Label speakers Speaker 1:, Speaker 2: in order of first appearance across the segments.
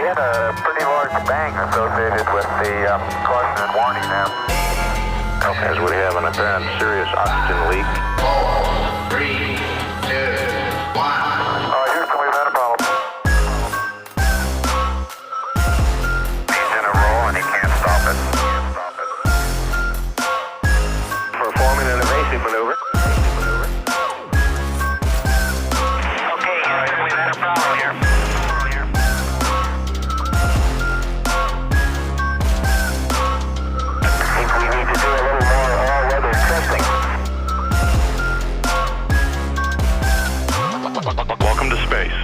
Speaker 1: we had a pretty large bang associated with the caution and warning now. Okay, as we have an apparent serious oxygen leak. 4, 3, 2, 1. Houston, we've had a problem. He's in a roll and he can't stop it. Performing an evasive maneuver. Okay, Houston, we've had a problem here. I think we need to do a little more all-weather testing. Welcome to space.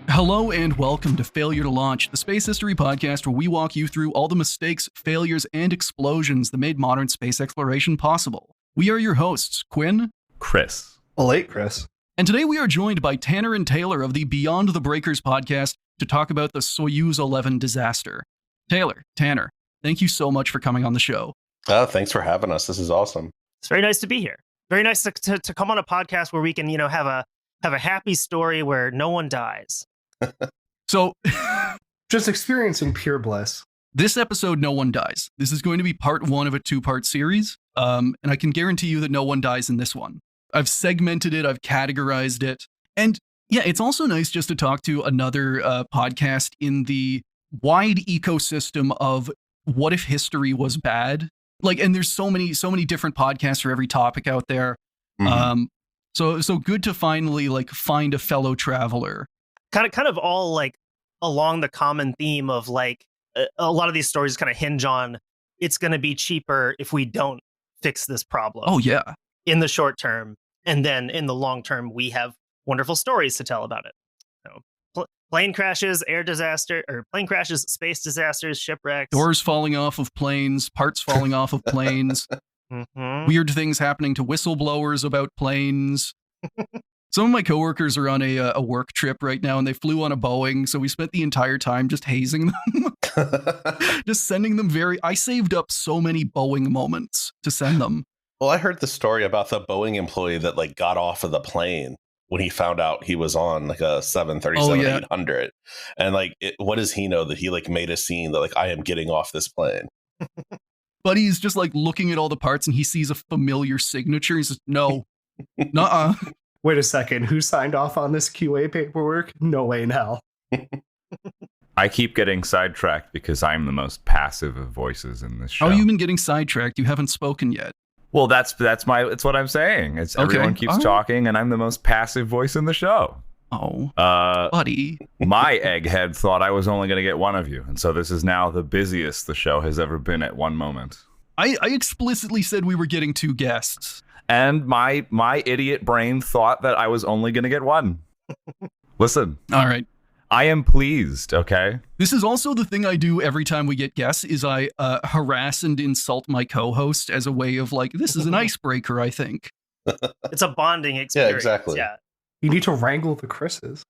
Speaker 2: Hello and welcome to Failure to Launch, the space history podcast where we walk you through all the mistakes, failures, and explosions that made modern space exploration possible. We are your hosts, Quinn,
Speaker 3: Chris.
Speaker 4: Late Chris.
Speaker 2: and today we are joined by Tanner and Taylor of the Beyond the Breakers podcast to talk about the Soyuz 11 disaster. Tanner, thank you so much for coming on the show.
Speaker 4: Thanks for having us. This is awesome.
Speaker 3: It's very nice to be here. Very nice to come on a podcast where we can, have a happy story where no one dies.
Speaker 2: So,
Speaker 5: Just experiencing pure bliss.
Speaker 2: this episode, no one dies. This is going to be part one of a two-part series, and I can guarantee you that no one dies in this one. I've segmented it, I've categorized it, and yeah, it's also nice just to talk to another podcast in the wide ecosystem of what if history was bad? Like, and there's so many different podcasts for every topic out there.
Speaker 4: Mm-hmm.
Speaker 2: So good to finally find a fellow traveler.
Speaker 3: Kind of all along the common theme of a lot of these stories kind of hinge on it's going to be cheaper if we don't fix this problem.
Speaker 2: Oh yeah.
Speaker 3: In the short term, and then in the long term, we have wonderful stories to tell about it. So, plane crashes, space disasters, shipwrecks,
Speaker 2: Doors falling off of planes, parts falling off of planes, weird things happening to whistleblowers about planes. Some of my coworkers are on a work trip right now, and they flew on a Boeing, so we spent the entire time just hazing them. Just sending them I saved up so many Boeing moments to send them.
Speaker 4: Well, I heard the story about the Boeing employee that got off of the plane when he found out he was on a 737-800. And what does he know that he made a scene that I am getting off this plane?
Speaker 2: But he's just looking at all the parts and he sees a familiar signature. He says, no, nuh-uh.
Speaker 5: Wait a second, who signed off on this QA paperwork? No way in hell.
Speaker 6: I keep getting sidetracked because I'm the most passive of voices in this show.
Speaker 2: Oh, you've been getting sidetracked. You haven't spoken yet.
Speaker 6: Well, it's what I'm saying. It's
Speaker 2: Okay.
Speaker 6: Everyone keeps talking and I'm the most passive voice in the show.
Speaker 2: Oh, buddy.
Speaker 6: My egghead thought I was only going to get one of you. And so this is now the busiest the show has ever been at one moment.
Speaker 2: I explicitly said we were getting two guests.
Speaker 6: And my idiot brain thought that I was only going to get one. Listen.
Speaker 2: All right.
Speaker 6: I am pleased, okay?
Speaker 2: This is also the thing I do every time we get guests is I harass and insult my co-host as a way of this is an icebreaker, I think.
Speaker 3: It's a bonding experience.
Speaker 4: Yeah, exactly.
Speaker 3: Yeah.
Speaker 5: You need to wrangle the Chris's.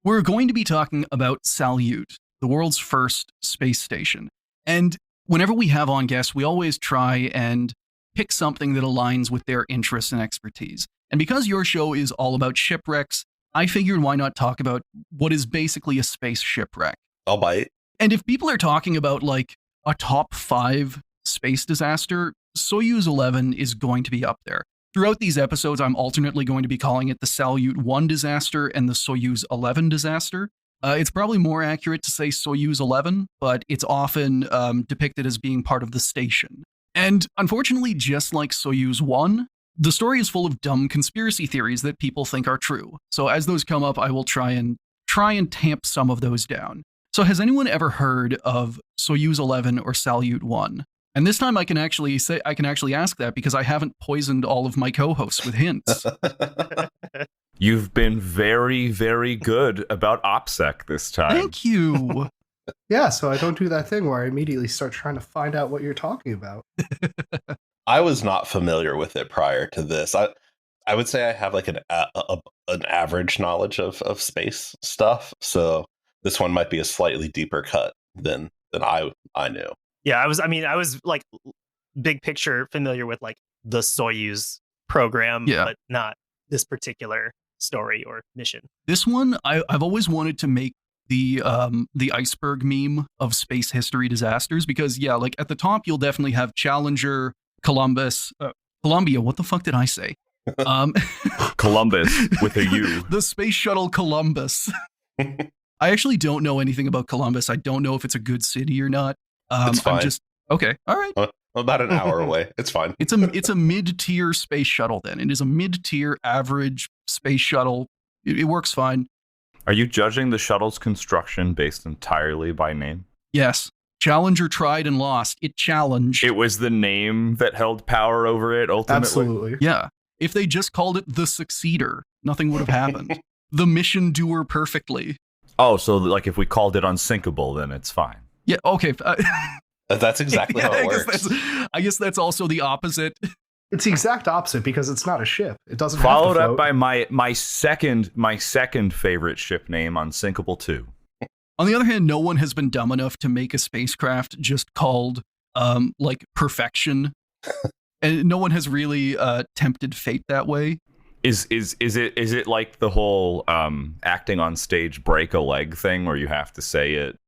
Speaker 2: We're going to be talking about Salyut, the world's first space station. And whenever we have on guests, we always try and pick something that aligns with their interests and expertise. And because your show is all about shipwrecks, I figured why not talk about what is basically a space shipwreck.
Speaker 4: I'll bite.
Speaker 2: And if people are talking about a top 5 space disaster, Soyuz 11 is going to be up there. Throughout these episodes, I'm alternately going to be calling it the Salyut 1 disaster and the Soyuz 11 disaster. It's probably more accurate to say Soyuz 11, but it's often depicted as being part of the station. And unfortunately, just like Soyuz 1, the story is full of dumb conspiracy theories that people think are true. So as those come up, I will try and tamp some of those down. So has anyone ever heard of Soyuz 11 or Salyut 1? And this time I can actually ask that because I haven't poisoned all of my co-hosts with hints.
Speaker 6: You've been very, very good about OPSEC this time.
Speaker 2: Thank you.
Speaker 5: Yeah, so I don't do that thing where I immediately start trying to find out what you're talking about.
Speaker 4: I was not familiar with it prior to this. I would say I have an average knowledge of space stuff. So this one might be a slightly deeper cut than I knew.
Speaker 3: Yeah, I was big picture familiar with like the Soyuz program, but not this particular story or mission.
Speaker 2: This one, I've always wanted to make the iceberg meme of space history disasters because, like at the top, you'll definitely have Challenger, Columbia. What the fuck did I say?
Speaker 6: Columbus with a U.
Speaker 2: The space shuttle Columbus. I actually don't know anything about Columbus. I don't know if it's a good city or not.
Speaker 4: It's fine.
Speaker 2: Okay, all right.
Speaker 4: About an hour away. It's fine.
Speaker 2: It's a mid-tier space shuttle then. It is a mid-tier average space shuttle. It works fine.
Speaker 6: Are you judging the shuttle's construction based entirely by name?
Speaker 2: Yes. Challenger tried and lost. It challenged.
Speaker 6: It was the name that held power over it ultimately?
Speaker 5: Absolutely.
Speaker 2: Yeah. If they just called it the Succeeder, nothing would have happened. The mission doer perfectly.
Speaker 6: Oh, so like if we called it unsinkable, then it's fine.
Speaker 2: Yeah, okay.
Speaker 4: That's exactly how it works.
Speaker 2: I guess that's also the opposite.
Speaker 5: It's the exact opposite because it's not a ship. It doesn't
Speaker 6: Followed
Speaker 5: have to
Speaker 6: up by my second favorite ship name, Unsinkable 2.
Speaker 2: On the other hand, no one has been dumb enough to make a spacecraft just called like Perfection. And no one has really tempted fate that way.
Speaker 6: Is it like the whole acting on stage break a leg thing where you have to say it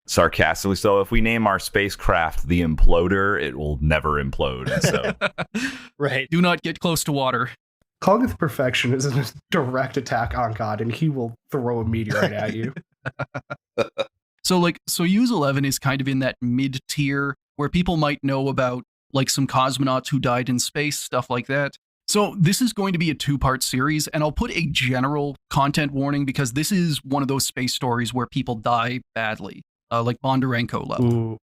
Speaker 6: sarcastically? So if we name our spacecraft the Imploder, it will never implode. So
Speaker 3: right.
Speaker 2: Do not get close to water.
Speaker 5: Calling it the Perfection is a direct attack on God, and he will throw a meteorite at you.
Speaker 2: So like Soyuz 11 is kind of in that mid-tier where people might know about like some cosmonauts who died in space, stuff like that. So this is going to be a 2-part series, and I'll put a general content warning because this is one of those space stories where people die badly, like Bondarenko level.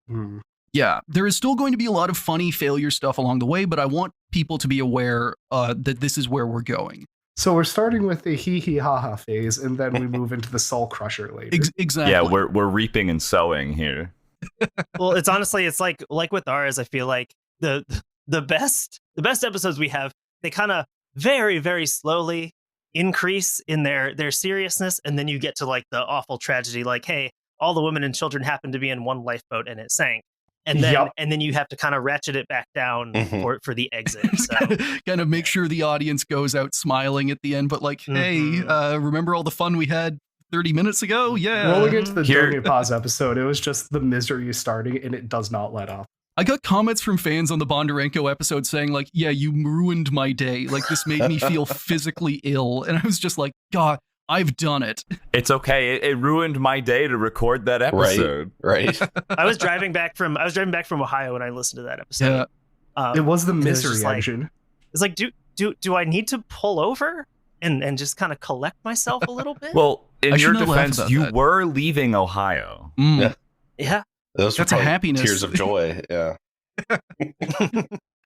Speaker 2: Yeah, there is still going to be a lot of funny failure stuff along the way, but I want people to be aware that this is where we're going.
Speaker 5: So we're starting with the hee-hee-ha-ha phase, and then we move into the Soul Crusher later.
Speaker 2: Exactly.
Speaker 6: Yeah, we're reaping and sowing here.
Speaker 3: Well, it's honestly, it's like with ours, I feel like the best episodes we have, they kind of very, very slowly increase in their seriousness, and then you get to like the awful tragedy, like, hey, all the women and children happened to be in one lifeboat and it sank. And then you have to kind of ratchet it back down for the exit. So
Speaker 2: kind of make sure the audience goes out smiling at the end, but like, hey, remember all the fun we had 30 minutes ago? Yeah.
Speaker 5: Rolling into the Don't Need Pause episode, it was just the misery starting, and it does not let up.
Speaker 2: I got comments from fans on the Bondarenko episode saying like, yeah, you ruined my day. Like this made me feel physically ill. And I was just like, God, I've done it.
Speaker 6: It's okay. It ruined my day to record that episode.
Speaker 4: Right.
Speaker 3: I was driving back from Ohio when I listened to that episode.
Speaker 2: Yeah.
Speaker 5: It was the misery engine.
Speaker 3: It's like, do I need to pull over and just kind of collect myself a little bit?
Speaker 6: Well, in your defense, you were leaving Ohio.
Speaker 3: Yeah.
Speaker 4: Those were
Speaker 2: That's a happiness.
Speaker 4: Tears of joy. Yeah.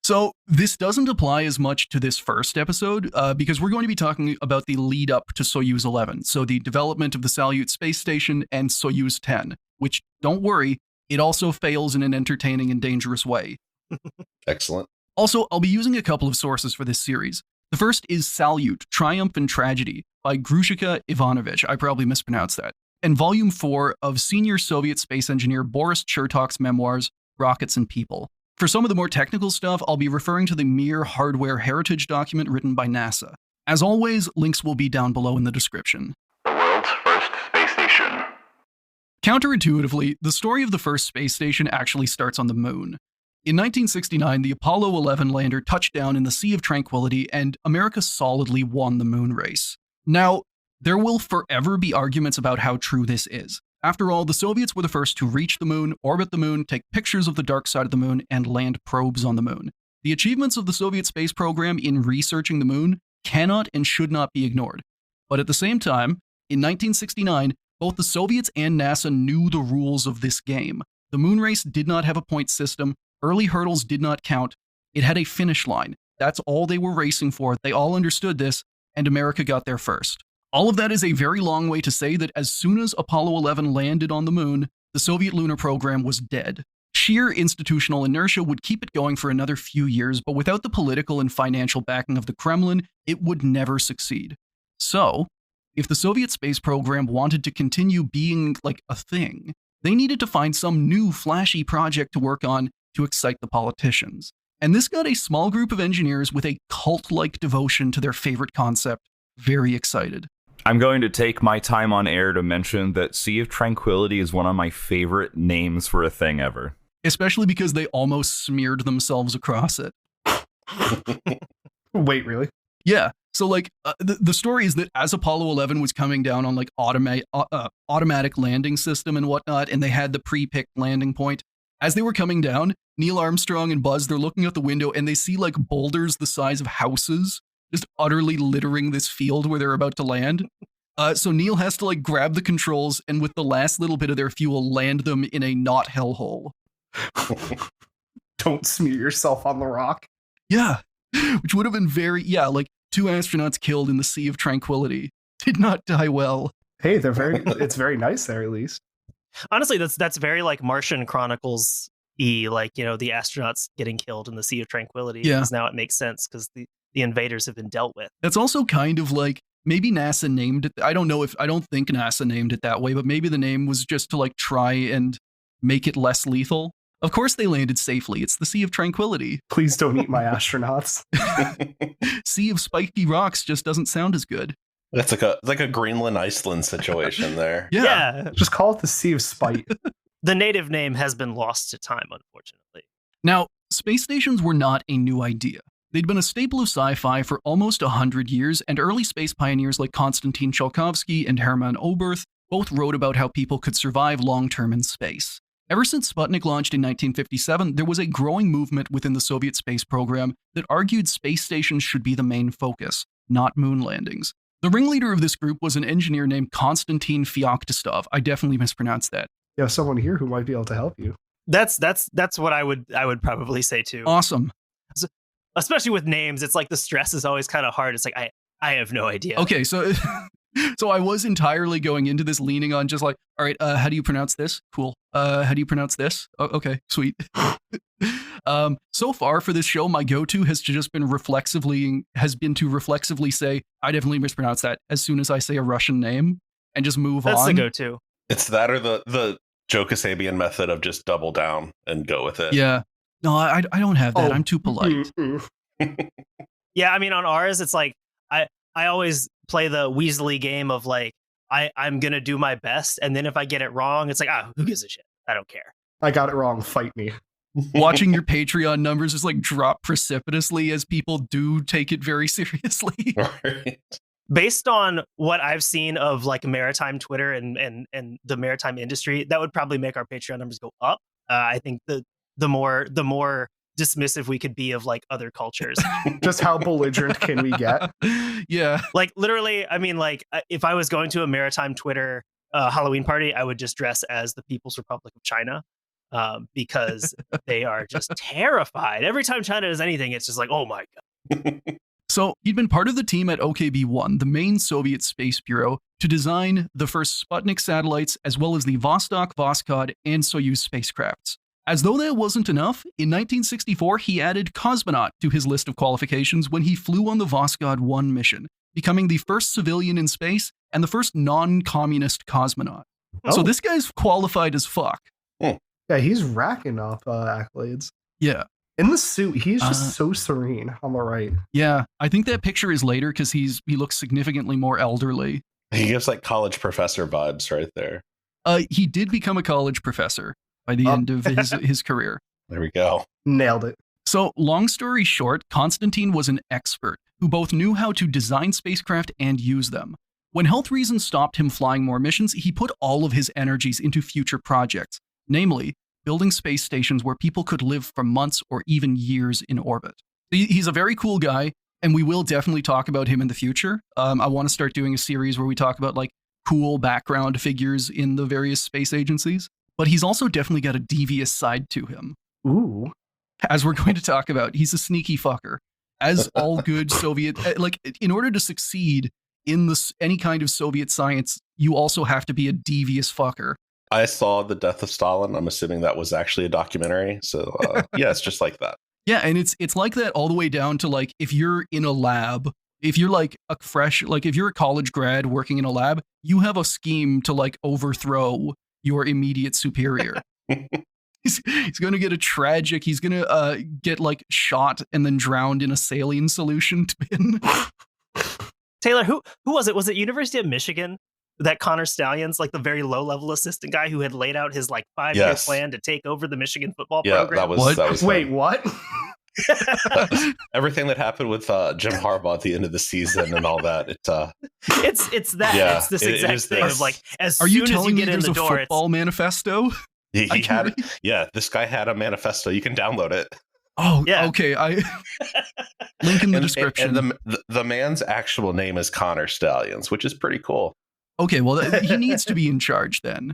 Speaker 2: So this doesn't apply as much to this first episode because we're going to be talking about the lead up to Soyuz 11. So the development of the Salyut space station and Soyuz 10, which, don't worry, it also fails in an entertaining and dangerous way.
Speaker 4: Excellent.
Speaker 2: Also, I'll be using a couple of sources for this series. The first is Salyut, Triumph and Tragedy by Grujica Ivanovich. I probably mispronounced that. And Volume 4 of senior Soviet space engineer Boris Chertok's memoirs, Rockets and People. For some of the more technical stuff, I'll be referring to the Mir Hardware Heritage document written by NASA. As always, links will be down below in the description.
Speaker 1: The world's first space station.
Speaker 2: Counterintuitively, the story of the first space station actually starts on the moon. In 1969, the Apollo 11 lander touched down in the Sea of Tranquility, and America solidly won the moon race. Now, there will forever be arguments about how true this is. After all, the Soviets were the first to reach the moon, orbit the moon, take pictures of the dark side of the moon, and land probes on the moon. The achievements of the Soviet space program in researching the moon cannot and should not be ignored. But at the same time, in 1969, both the Soviets and NASA knew the rules of this game. The moon race did not have a point system, early hurdles did not count, it had a finish line. That's all they were racing for, they all understood this, and America got there first. All of that is a very long way to say that as soon as Apollo 11 landed on the moon, the Soviet lunar program was dead. Sheer institutional inertia would keep it going for another few years, but without the political and financial backing of the Kremlin, it would never succeed. So, if the Soviet space program wanted to continue being like a thing, they needed to find some new flashy project to work on to excite the politicians. And this got a small group of engineers with a cult-like devotion to their favorite concept very excited.
Speaker 6: I'm going to take my time on air to mention that Sea of Tranquility is one of my favorite names for a thing ever.
Speaker 2: Especially because they almost smeared themselves across it.
Speaker 5: Wait, really?
Speaker 2: Yeah. So, like, the story is that as Apollo 11 was coming down on, like, automatic landing system and whatnot, and they had the pre-picked landing point, as they were coming down, Neil Armstrong and Buzz, they're looking out the window, and they see, like, boulders the size of houses just utterly littering this field where they're about to land. So Neil has to, like, grab the controls and with the last little bit of their fuel, land them in a not hellhole.
Speaker 5: Don't smear yourself on the rock.
Speaker 2: Yeah. Which would have been like 2 astronauts killed in the Sea of Tranquility. Did not die well.
Speaker 5: Hey, it's very nice there at least.
Speaker 3: Honestly, that's very like Martian Chronicles-y, like, you know, the astronauts getting killed in the Sea of Tranquility.
Speaker 2: Yeah.
Speaker 3: Because now it makes sense because the invaders have been dealt with.
Speaker 2: That's also kind of like, maybe NASA named it. I don't think NASA named it that way, but maybe the name was just to like try and make it less lethal. Of course they landed safely. It's the Sea of Tranquility.
Speaker 5: Please don't eat my astronauts.
Speaker 2: Sea of Spiky Rocks just doesn't sound as good.
Speaker 4: It's like a Greenland Iceland situation there.
Speaker 3: Yeah.
Speaker 5: Just call it the Sea of Spite.
Speaker 3: The native name has been lost to time, unfortunately.
Speaker 2: Now, space stations were not a new idea. They'd been a staple of sci-fi for almost 100 years, and early space pioneers like Konstantin Tsiolkovsky and Hermann Oberth both wrote about how people could survive long-term in space. Ever since Sputnik launched in 1957, there was a growing movement within the Soviet space program that argued space stations should be the main focus, not moon landings. The ringleader of this group was an engineer named Konstantin Feoktistov. I definitely mispronounced that.
Speaker 5: You have someone here who might be able to help you.
Speaker 3: That's what I would probably say too.
Speaker 2: Awesome.
Speaker 3: Especially with names, it's like the stress is always kind of hard. It's like I have no idea.
Speaker 2: Okay, so I was entirely going into this leaning on just like, all right, how do you pronounce this? Cool. How do you pronounce this? Oh, okay, sweet. So far for this show, my go-to has just been to reflexively say, I definitely mispronounced that as soon as I say a Russian name and just move on.
Speaker 3: That's the go-to.
Speaker 4: It's that or the Joe Kasabian method of just double down and go with it.
Speaker 2: Yeah. No, I don't have that.
Speaker 5: Oh.
Speaker 2: I'm too polite.
Speaker 3: Yeah, I mean, on ours, it's like I always play the Weasley game of like, I'm going to do my best. And then if I get it wrong, it's like, who gives a shit? I don't care.
Speaker 5: I got it wrong. Fight me.
Speaker 2: Watching your Patreon numbers just like drop precipitously as people do take it very seriously.
Speaker 4: Right.
Speaker 3: Based on what I've seen of like maritime Twitter and the maritime industry, that would probably make our Patreon numbers go up. I think the more dismissive we could be of like other cultures.
Speaker 5: Just how belligerent can we get?
Speaker 2: Yeah.
Speaker 3: Like literally, I mean, like if I was going to a maritime Twitter Halloween party, I would just dress as the People's Republic of China because they are just terrified. Every time China does anything, it's just like, oh my God.
Speaker 2: So he'd been part of the team at OKB-1, the main Soviet space bureau, to design the first Sputnik satellites as well as the Vostok, Voskhod, and Soyuz spacecrafts. As though that wasn't enough, in 1964 he added Cosmonaut to his list of qualifications when he flew on the Voskhod 1 mission, becoming the first civilian in space and the first non-communist cosmonaut.
Speaker 5: Oh.
Speaker 2: So this guy's qualified as fuck.
Speaker 5: Yeah, he's racking up accolades.
Speaker 2: Yeah.
Speaker 5: In the suit, he's just so serene on the right.
Speaker 2: Yeah, I think that picture is later because he looks significantly more elderly.
Speaker 4: He gives like college professor vibes right there.
Speaker 2: He did become a college professor by the end of his career.
Speaker 4: There we go.
Speaker 5: Nailed it.
Speaker 2: So, long story short, Konstantin was an expert who both knew how to design spacecraft and use them. When health reasons stopped him flying more missions, he put all of his energies into future projects, namely building space stations where people could live for months or even years in orbit. He's a very cool guy, and we will definitely talk about him in the future. I want to start doing a series where we talk about like cool background figures in the various space agencies. But he's also definitely got a devious side to him.
Speaker 5: Ooh.
Speaker 2: As we're going to talk about, he's a sneaky fucker. As all good Soviet, like in order to succeed in any kind of Soviet science, you also have to be a devious fucker.
Speaker 4: I saw The Death of Stalin. I'm assuming that was actually a documentary. So yeah, it's just like that.
Speaker 2: Yeah, and it's like that all the way down to like if you're in a lab, if you're like if you're a college grad working in a lab, you have a scheme to like overthrow your immediate superior. He's going to get a tragic. He's going to get like shot and then drowned in a saline solution bin.
Speaker 3: Taylor, who was it? Was it University of Michigan? That Connor Stallions, like the very low-level assistant guy who had laid out his like 5-year plan to take over the Michigan football program.
Speaker 4: That was
Speaker 5: Wait, what?
Speaker 4: Everything that happened with Jim Harbaugh at the end of the season and all that. It's that.
Speaker 3: Yeah, it's this exact thing of like, as soon as you get in the door,
Speaker 2: football manifesto.
Speaker 4: He had, this guy had a manifesto. You can download it.
Speaker 2: Oh, yeah. Okay. Link in the description.
Speaker 4: And the man's actual name is Connor Stallions, which is pretty cool.
Speaker 2: Okay, well, he needs to be in charge then,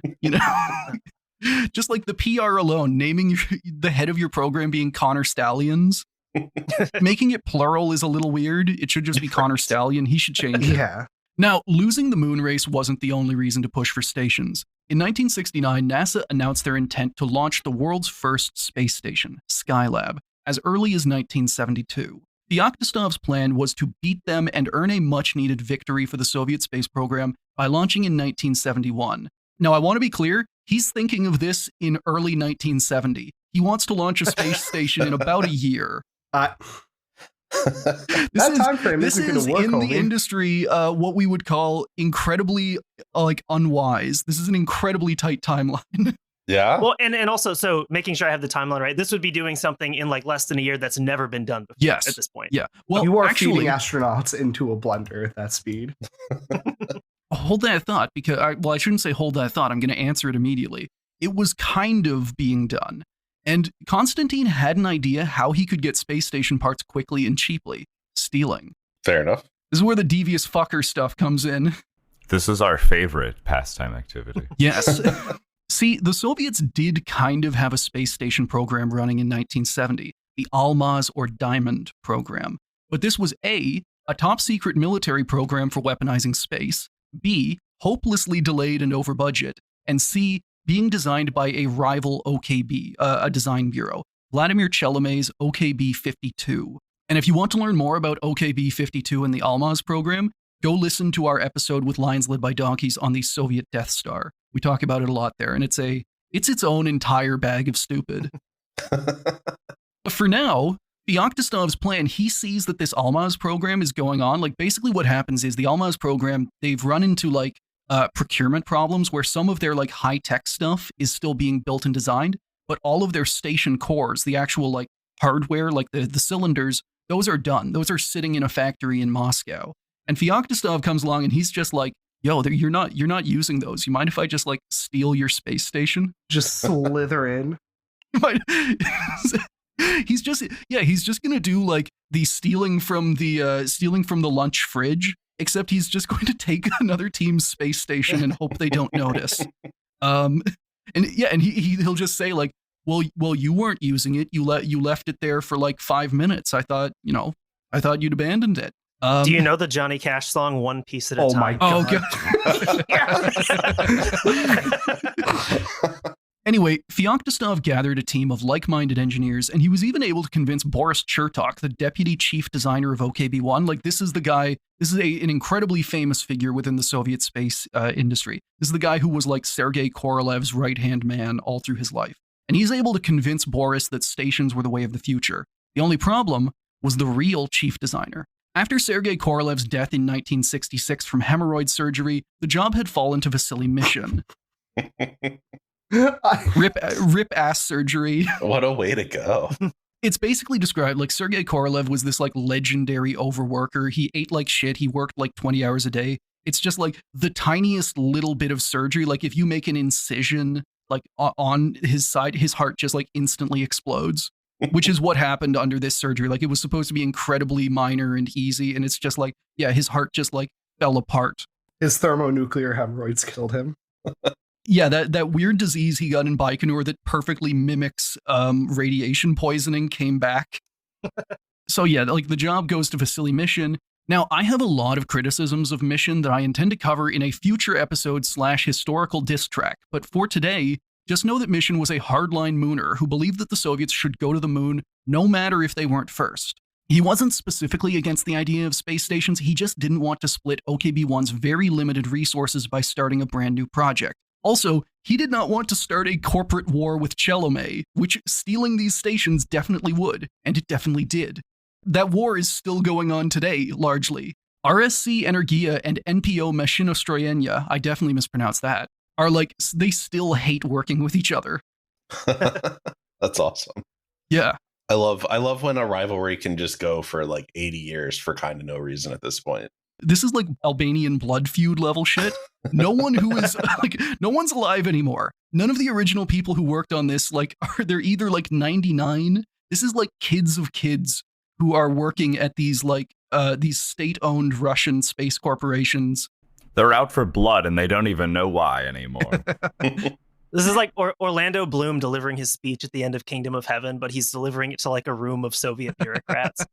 Speaker 2: Just like the PR alone, naming the head of your program being Connor Stallions, making it plural is a little weird. It should just be Connor Stallion. He should change it.
Speaker 5: Yeah.
Speaker 2: Now, losing the moon race wasn't the only reason to push for stations. In 1969, NASA announced their intent to launch the world's first space station, Skylab, as early as 1972. Feoktostov's plan was to beat them and earn a much-needed victory for the Soviet space program by launching in 1971. Now, I want to be clear, he's thinking of this in early 1970. He wants to launch a space station in about a year.
Speaker 5: That time frame isn't going to work.
Speaker 2: In the industry, what we would call incredibly unwise. This is an incredibly tight timeline.
Speaker 4: Yeah.
Speaker 3: Well, and also, so making sure I have the timeline right, this would be doing something in like less than a year that's never been done before.
Speaker 2: Yes.
Speaker 3: At this point.
Speaker 2: Yeah. Well,
Speaker 5: you are feeding astronauts into a blender at that speed.
Speaker 2: Hold that thought, because I shouldn't say hold that thought. I'm going to answer it immediately. It was kind of being done. And Konstantin had an idea how he could get space station parts quickly and cheaply. Stealing.
Speaker 4: Fair enough.
Speaker 2: This is where the devious fucker stuff comes in.
Speaker 6: This is our favorite pastime activity.
Speaker 2: Yes. See, the Soviets did kind of have a space station program running in 1970, the Almaz or Diamond program. But this was A, a top secret military program for weaponizing space, B, hopelessly delayed and over budget, and C, being designed by a rival OKB, a design bureau, Vladimir Chalamet's OKB-52. And if you want to learn more about OKB-52 and the Almaz program, go listen to our episode with Lines Led by Donkeys on the Soviet Death Star. We talk about it a lot there, and it's its own entire bag of stupid. But for now, Feoktostov's plan, he sees that this Almaz program is going on. Like, basically what happens is the Almaz program, they've run into procurement problems where some of their high-tech stuff is still being built and designed, but all of their station cores, the actual hardware, the cylinders, those are done. Those are sitting in a factory in Moscow. And Feoktostov comes along and he's just like, yo, you're not using those. You mind if I just steal your space station?
Speaker 5: Just slither in.
Speaker 2: He's just gonna do the stealing from the lunch fridge, except he's just going to take another team's space station and hope they don't notice. And he'll just say well, you weren't using it. You left it there for 5 minutes. I thought you'd abandoned it.
Speaker 3: Do you know the Johnny Cash song "One Piece at a Time"?
Speaker 5: My God.
Speaker 2: Oh, God. Anyway, Feoktostov gathered a team of like-minded engineers, and he was even able to convince Boris Chertok, the deputy chief designer of OKB-1. This is an incredibly famous figure within the Soviet space industry. This is the guy who was Sergei Korolev's right-hand man all through his life. And he's able to convince Boris that stations were the way of the future. The only problem was the real chief designer. After Sergei Korolev's death in 1966 from hemorrhoid surgery, the job had fallen to Vasily Mishin. Rip ass surgery.
Speaker 4: What a way to go.
Speaker 2: It's basically described Sergei Korolev was this legendary overworker. He ate like shit. He worked 20 hours a day. It's just the tiniest little bit of surgery. If you make an incision on his side, his heart just instantly explodes. Which is what happened under this surgery. It was supposed to be incredibly minor and easy, and it's just his heart just fell apart.
Speaker 5: His thermonuclear hemorrhoids killed him.
Speaker 2: Yeah, that weird disease he got in Baikonur that perfectly mimics radiation poisoning came back. So yeah, the job goes to Vasily Mishin. Now, I have a lot of criticisms of Mishin that I intend to cover in a future episode / historical diss track, but for today, just know that Mishin was a hardline mooner who believed that the Soviets should go to the moon no matter if they weren't first. He wasn't specifically against the idea of space stations, he just didn't want to split OKB-1's very limited resources by starting a brand new project. Also, he did not want to start a corporate war with Chelome, which stealing these stations definitely would, and it definitely did. That war is still going on today, largely. RSC Energia and NPO Maszynostrojenja, I definitely mispronounced that, are like, they still hate working with each other.
Speaker 4: That's awesome.
Speaker 2: Yeah.
Speaker 4: I love when a rivalry can just go for like 80 years for kind of no reason at this point.
Speaker 2: This is like Albanian blood feud level shit. No one who is like, no one's alive anymore. None of the original people who worked on this, like, they're either like 99. This is like kids of kids who are working at these like, these state-owned Russian space corporations.
Speaker 6: They're out for blood and they don't even know why anymore.
Speaker 3: This is like Orlando Bloom delivering his speech at the end of Kingdom of Heaven, but he's delivering it to like a room of Soviet bureaucrats.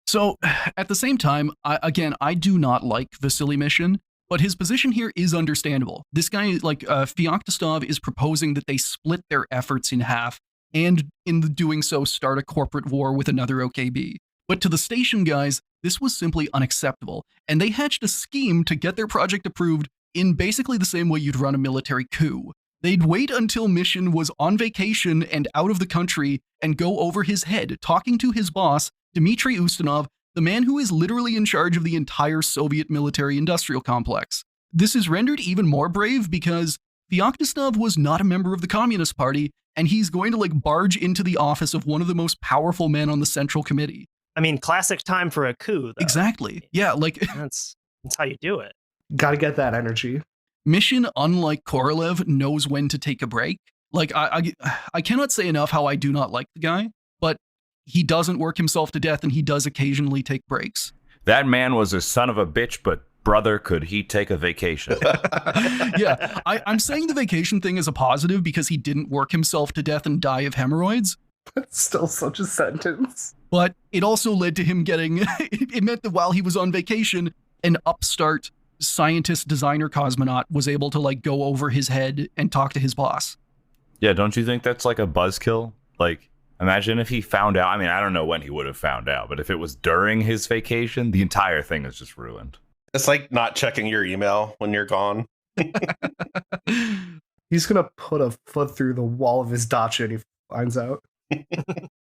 Speaker 2: So at the same time, I do not like Vasily Mishin, but his position here is understandable. This guy, like Feoktistov, is proposing that they split their efforts in half and in doing so start a corporate war with another OKB. But to the station guys, this was simply unacceptable, and they hatched a scheme to get their project approved in basically the same way you'd run a military coup. They'd wait until Mishin was on vacation and out of the country and go over his head, talking to his boss, Dmitry Ustinov, the man who is literally in charge of the entire Soviet military-industrial complex. This is rendered even more brave because Feoktistov was not a member of the Communist Party, and he's going to like barge into the office of one of the most powerful men on the Central Committee.
Speaker 3: I mean, classic time for a coup, though.
Speaker 2: Exactly. Yeah, like
Speaker 3: that's how you do it.
Speaker 5: Gotta get that energy.
Speaker 2: Mishin, unlike Korolev, knows when to take a break. Like, I cannot say enough how I do not like the guy, but he doesn't work himself to death and he does occasionally take breaks.
Speaker 6: That man was a son of a bitch, but brother, could he take a vacation?
Speaker 2: Yeah, I'm saying the vacation thing is a positive because he didn't work himself to death and die of hemorrhoids.
Speaker 5: That's still such a sentence.
Speaker 2: But it also led to him getting, it meant that while he was on vacation, an upstart scientist designer cosmonaut was able to like go over his head and talk to his boss.
Speaker 6: Yeah, don't you think that's like a buzzkill? Like, imagine if he found out. I mean, I don't know when he would have found out, but if it was during his vacation, the entire thing is just ruined.
Speaker 4: It's like not checking your email when you're gone.
Speaker 5: He's gonna put a foot through the wall of his dacha and he finds out.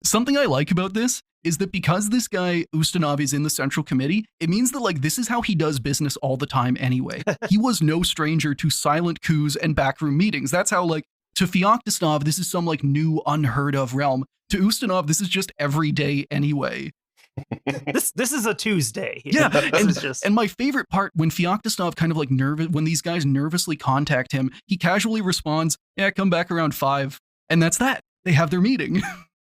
Speaker 2: Something I like about this is that because this guy Ustinov is in the Central Committee, it means that like this is how he does business all the time anyway. He was no stranger to silent coups and backroom meetings. That's how like to Feoktistov, this is some like new unheard of realm. To Ustinov, this is just every day anyway.
Speaker 3: This is a Tuesday.
Speaker 2: Yeah,
Speaker 3: This
Speaker 2: and my favorite part when Feoktistov kind of like when these guys nervously contact him, he casually responds, "Yeah, come back around 5." And that's that. They have their meeting.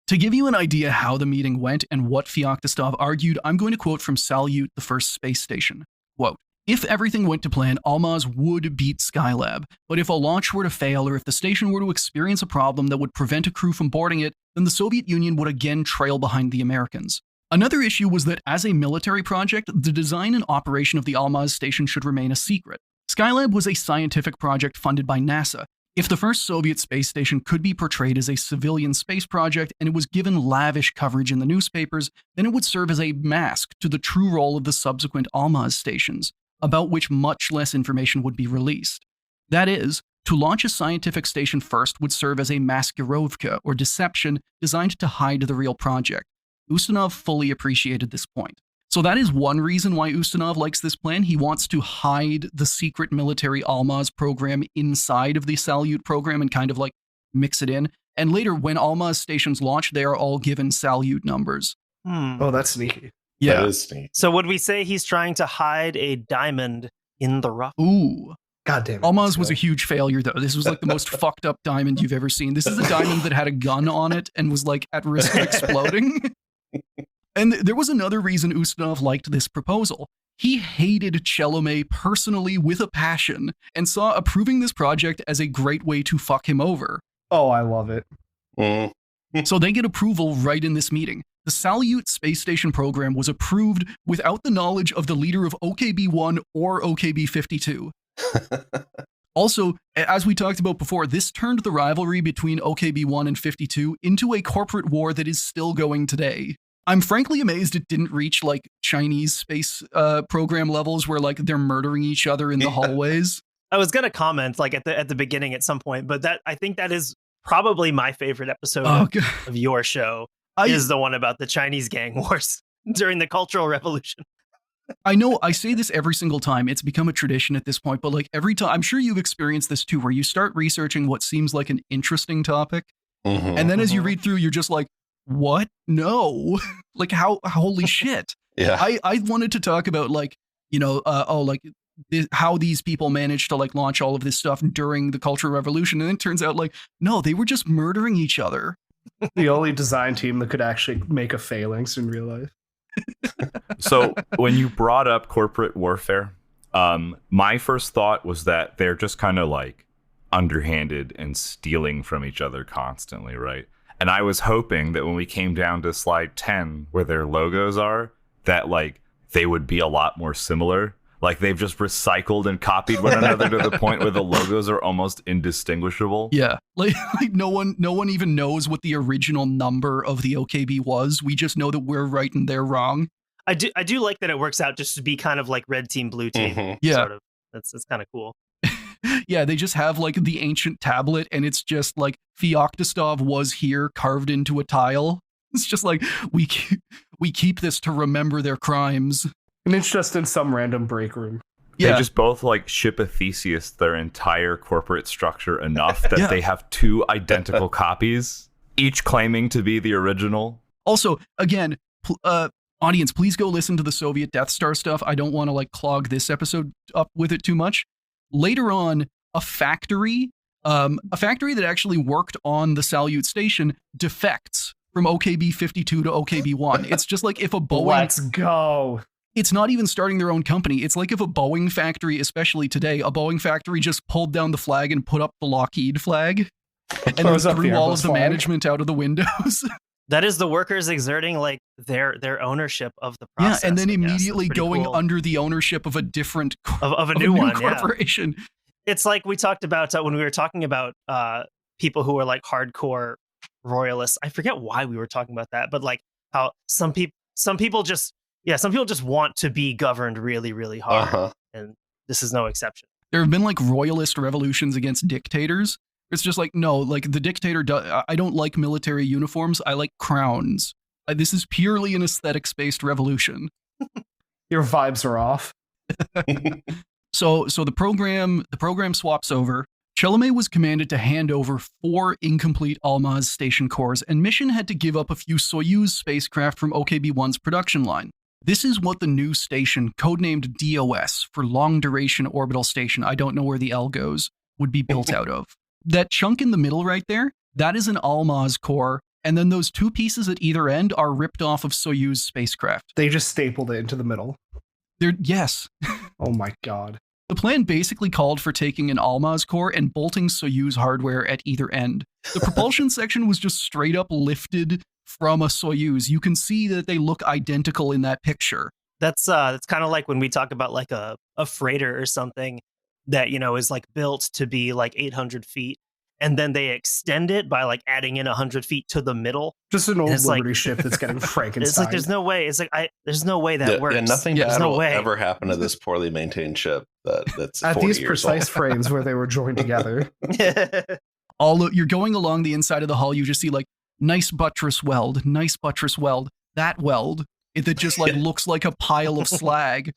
Speaker 2: To give you an idea how the meeting went and what Feoktistov argued, I'm going to quote from Salyut, the first space station. Quote, "If everything went to plan, Almaz would beat Skylab. But if a launch were to fail or if the station were to experience a problem that would prevent a crew from boarding it, then the Soviet Union would again trail behind the Americans. Another issue was that as a military project, the design and operation of the Almaz station should remain a secret. Skylab was a scientific project funded by NASA. If the first Soviet space station could be portrayed as a civilian space project and it was given lavish coverage in the newspapers, then it would serve as a mask to the true role of the subsequent Almaz stations, about which much less information would be released. That is, to launch a scientific station first would serve as a maskirovka, or deception, designed to hide the real project. Ustinov fully appreciated this point. So that is one reason why Ustinov likes this plan. He wants to hide the secret military Almaz program inside of the Salyut program and kind of like mix it in. And later, when Almaz stations launch, they are all given Salyut numbers.
Speaker 5: Oh, that's sneaky.
Speaker 2: Yeah.
Speaker 4: That is sneaky.
Speaker 3: So would we say he's trying to hide a diamond in the rough?
Speaker 2: Ooh.
Speaker 5: God damn it.
Speaker 2: Almaz was a huge failure, though. This was like the most fucked up diamond you've ever seen. This is a diamond that had a gun on it and was like at risk of exploding. And there was another reason Ustinov liked this proposal. He hated Chelome personally with a passion and saw approving this project as a great way to fuck him over.
Speaker 5: Oh, I love it.
Speaker 4: Mm.
Speaker 2: So they get approval right in this meeting. The Salyut space station program was approved without the knowledge of the leader of OKB-1 or OKB-52. Also, as we talked about before, this turned the rivalry between OKB-1 and 52 into a corporate war that is still going today. I'm frankly amazed it didn't reach like Chinese space program levels where like they're murdering each other in the hallways.
Speaker 3: I was gonna comment like at the beginning at some point, but I think that is probably my favorite episode of your show is the one about the Chinese gang wars during the Cultural Revolution.
Speaker 2: I know I say this every single time. It's become a tradition at this point, but like every time, I'm sure you've experienced this too, where you start researching what seems like an interesting topic. And then as you read through, you're just like, what? No. Like holy shit.
Speaker 4: Yeah.
Speaker 2: I wanted to talk about like, how these people managed to like launch all of this stuff during the Cultural Revolution. And then it turns out like, no, they were just murdering each other.
Speaker 5: The only design team that could actually make a phalanx in real life.
Speaker 6: So when you brought up corporate warfare, my first thought was that they're just kind of like underhanded and stealing from each other constantly, right? And I was hoping that when we came down to slide 10, where their logos are, that like they would be a lot more similar. Like they've just recycled and copied one another to the point where the logos are almost indistinguishable.
Speaker 2: Yeah, like no one even knows what the original number of the OKB was. We just know that we're right and they're wrong.
Speaker 3: I do like that it works out just to be kind of like red team, blue team.
Speaker 2: Yeah,
Speaker 3: sort of. That's kind of cool.
Speaker 2: Yeah, they just have like the ancient tablet, and it's just like Feoktistov was here carved into a tile. It's just like we keep this to remember their crimes.
Speaker 5: And it's just in some random break room.
Speaker 6: Yeah. They just both like ship a Theseus their entire corporate structure enough that they have two identical copies, each claiming to be the original.
Speaker 2: Also, again, audience, please go listen to the Soviet Death Star stuff. I don't want to like clog this episode up with it too much. Later on, a factory that actually worked on the Salyut station defects from OKB 52 to OKB 1. It's just like if a Boeing...
Speaker 5: Let's go.
Speaker 2: It's not even starting their own company. It's like if a Boeing factory, especially today, a Boeing factory just pulled down the flag and put up the Lockheed flag and then threw all of the management out of the windows.
Speaker 3: That is the workers exerting like their ownership of the process.
Speaker 2: Yeah, and then immediately going under the ownership of a different
Speaker 3: of a new
Speaker 2: corporation.
Speaker 3: Yeah. It's like we talked about when we were talking about people who are like hardcore royalists. I forget why we were talking about that, but like how some people just want to be governed really, really hard. And this is no exception.
Speaker 2: There have been like royalist revolutions against dictators. It's just like, no, like the dictator, I don't like military uniforms. I like crowns. This is purely an aesthetics-based revolution.
Speaker 5: Your vibes are off.
Speaker 2: So the program swaps over. Chalamet was commanded to hand over 4 incomplete Almaz station cores, and Mission had to give up a few Soyuz spacecraft from OKB-1's production line. This is what the new station, codenamed DOS for Long Duration Orbital Station, I don't know where the L goes, would be built out of. That chunk in the middle right there, that is an Almaz core, and then those 2 pieces at either end are ripped off of Soyuz spacecraft.
Speaker 5: They just stapled it into the middle.
Speaker 2: Yes.
Speaker 5: Oh my god.
Speaker 2: The plan basically called for taking an Almaz core and bolting Soyuz hardware at either end. The propulsion section was just straight up lifted from a Soyuz. You can see that they look identical in that picture.
Speaker 3: That's kind of like when we talk about like a freighter or something that, is like built to be like 800 feet. And then they extend it by like adding in 100 feet to the middle.
Speaker 5: Just an old Liberty ship that's getting Frankenstein.
Speaker 3: It's like, there's no way. It's like, there's no way that works.
Speaker 4: And nothing bad will ever happen to this poorly maintained ship that's
Speaker 5: at
Speaker 4: 40
Speaker 5: these
Speaker 4: years
Speaker 5: precise
Speaker 4: old.
Speaker 5: frames where they were joined together.
Speaker 2: You're going along the inside of the hull. You just see like nice buttress weld. That weld that just like looks like a pile of slag.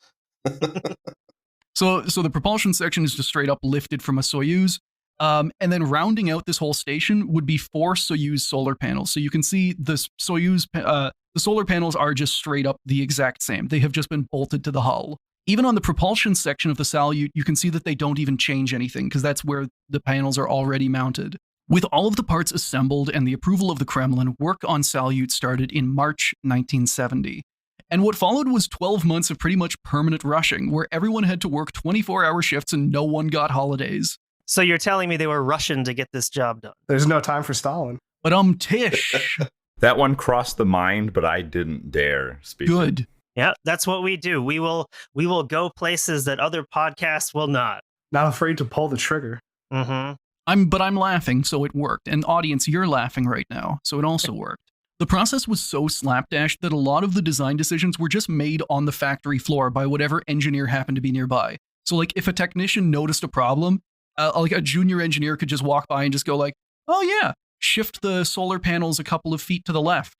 Speaker 2: So the propulsion section is just straight up lifted from a Soyuz. And then rounding out this whole station would be 4 Soyuz solar panels. So you can see the Soyuz, the solar panels are just straight up the exact same. They have just been bolted to the hull. Even on the propulsion section of the Salyut, you can see that they don't even change anything because that's where the panels are already mounted. With all of the parts assembled and the approval of the Kremlin, work on Salyut started in March 1970. And what followed was 12 months of pretty much permanent rushing, where everyone had to work 24-hour shifts and no one got holidays.
Speaker 3: So you're telling me they were rushing to get this job done?
Speaker 5: There's no time for Stalin.
Speaker 2: But Tish.
Speaker 6: That one crossed the mind, but I didn't dare speak.
Speaker 2: Good.
Speaker 3: Yeah, that's what we do. We will go places that other podcasts will not.
Speaker 5: Not afraid to pull the trigger.
Speaker 3: Mm-hmm.
Speaker 2: I'm laughing, so it worked. And audience, you're laughing right now, so it also worked. The process was so slapdash that a lot of the design decisions were just made on the factory floor by whatever engineer happened to be nearby. So like if a technician noticed a problem, like a junior engineer could just walk by and just go like, oh yeah, shift the solar panels a couple of feet to the left.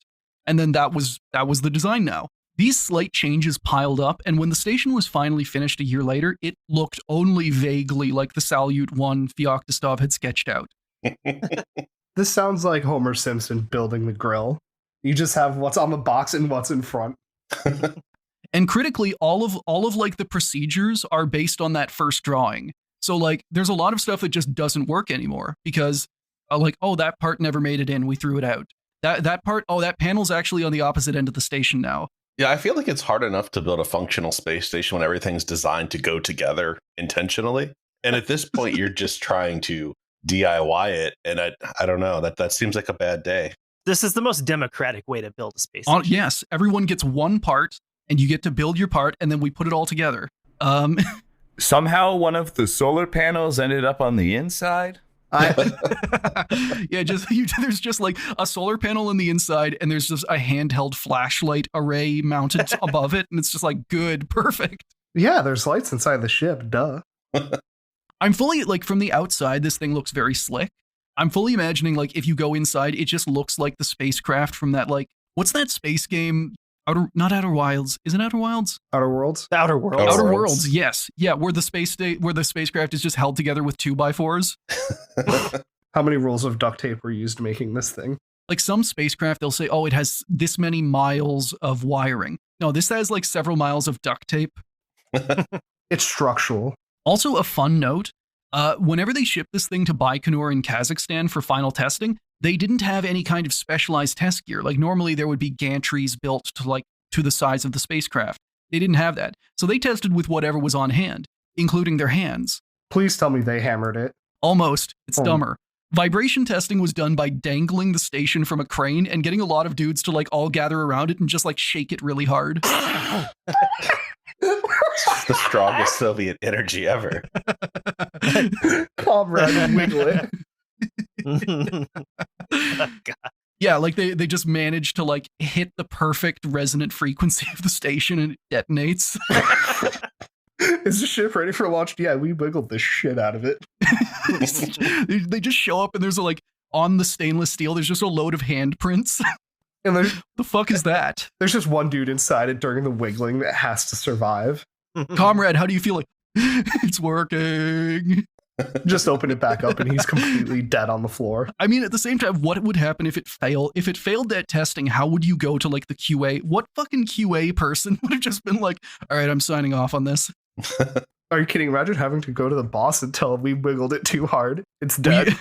Speaker 2: And then that was the design now. These slight changes piled up, and when the station was finally finished a year later, it looked only vaguely like the Salyut 1 Feoktistov had sketched out.
Speaker 5: This sounds like Homer Simpson building the grill. You just have what's on the box and what's in front.
Speaker 2: And critically, all of like the procedures are based on that first drawing. So like there's a lot of stuff that just doesn't work anymore because like, oh, that part never made it in, we threw it out. That part, oh, that panel's actually on the opposite end of the station now.
Speaker 4: Yeah, I feel like it's hard enough to build a functional space station when everything's designed to go together intentionally. And at this point, you're just trying to DIY it. And I don't know, that seems like a bad day.
Speaker 3: This is the most democratic way to build a space station.
Speaker 2: Yes, everyone gets one part and you get to build your part and then we put it all together.
Speaker 6: Somehow one of the solar panels ended up on the inside.
Speaker 2: Yeah, there's just like a solar panel on the inside and there's just a handheld flashlight array mounted above it. And it's just like, good, perfect.
Speaker 5: Yeah, there's lights inside the ship, duh.
Speaker 2: I'm fully, like, from the outside, this thing looks very slick. I'm fully imagining, like, if you go inside, it just looks like the spacecraft from that, like, what's that space game? Not Outer Wilds. Is it Outer Wilds?
Speaker 5: Outer Worlds?
Speaker 3: Outer Worlds.
Speaker 2: Outer Worlds, yes. Yeah, where the spacecraft is just held together with 2x4s.
Speaker 5: How many rolls of duct tape were used making this thing?
Speaker 2: Like some spacecraft, they'll say, oh, it has this many miles of wiring. No, this has like several miles of duct tape.
Speaker 5: It's structural.
Speaker 2: Also, a fun note, whenever they shipped this thing to Baikonur in Kazakhstan for final testing, they didn't have any kind of specialized test gear. Like normally there would be gantries built to the size of the spacecraft. They didn't have that. So they tested with whatever was on hand, including their hands.
Speaker 5: Please tell me they hammered it.
Speaker 2: Almost. It's dumber. Vibration testing was done by dangling the station from a crane and getting a lot of dudes to like all gather around it and just like shake it really hard.
Speaker 4: The strongest Soviet energy ever.
Speaker 5: Comrade, wiggle it.
Speaker 3: Oh, God.
Speaker 2: Yeah, like they just managed to like hit the perfect resonant frequency of the station and it detonates.
Speaker 5: Is the ship ready for launch? Yeah, we wiggled the shit out of it.
Speaker 2: They just show up and there's a, like on the stainless steel, there's just a load of handprints.
Speaker 5: And
Speaker 2: The fuck is that?
Speaker 5: there's just one dude inside it during the wiggling that has to survive.
Speaker 2: Comrade, how do you feel? Like it's working?
Speaker 5: Just open it back up and he's completely dead on the floor.
Speaker 2: I mean, at the same time, what would happen if it failed? If it failed that testing, how would you go to like the QA? What fucking QA person would have just been like, all right, I'm signing off on this?
Speaker 5: Are you kidding? Imagine having to go to the boss and tell him we wiggled it too hard. It's dead.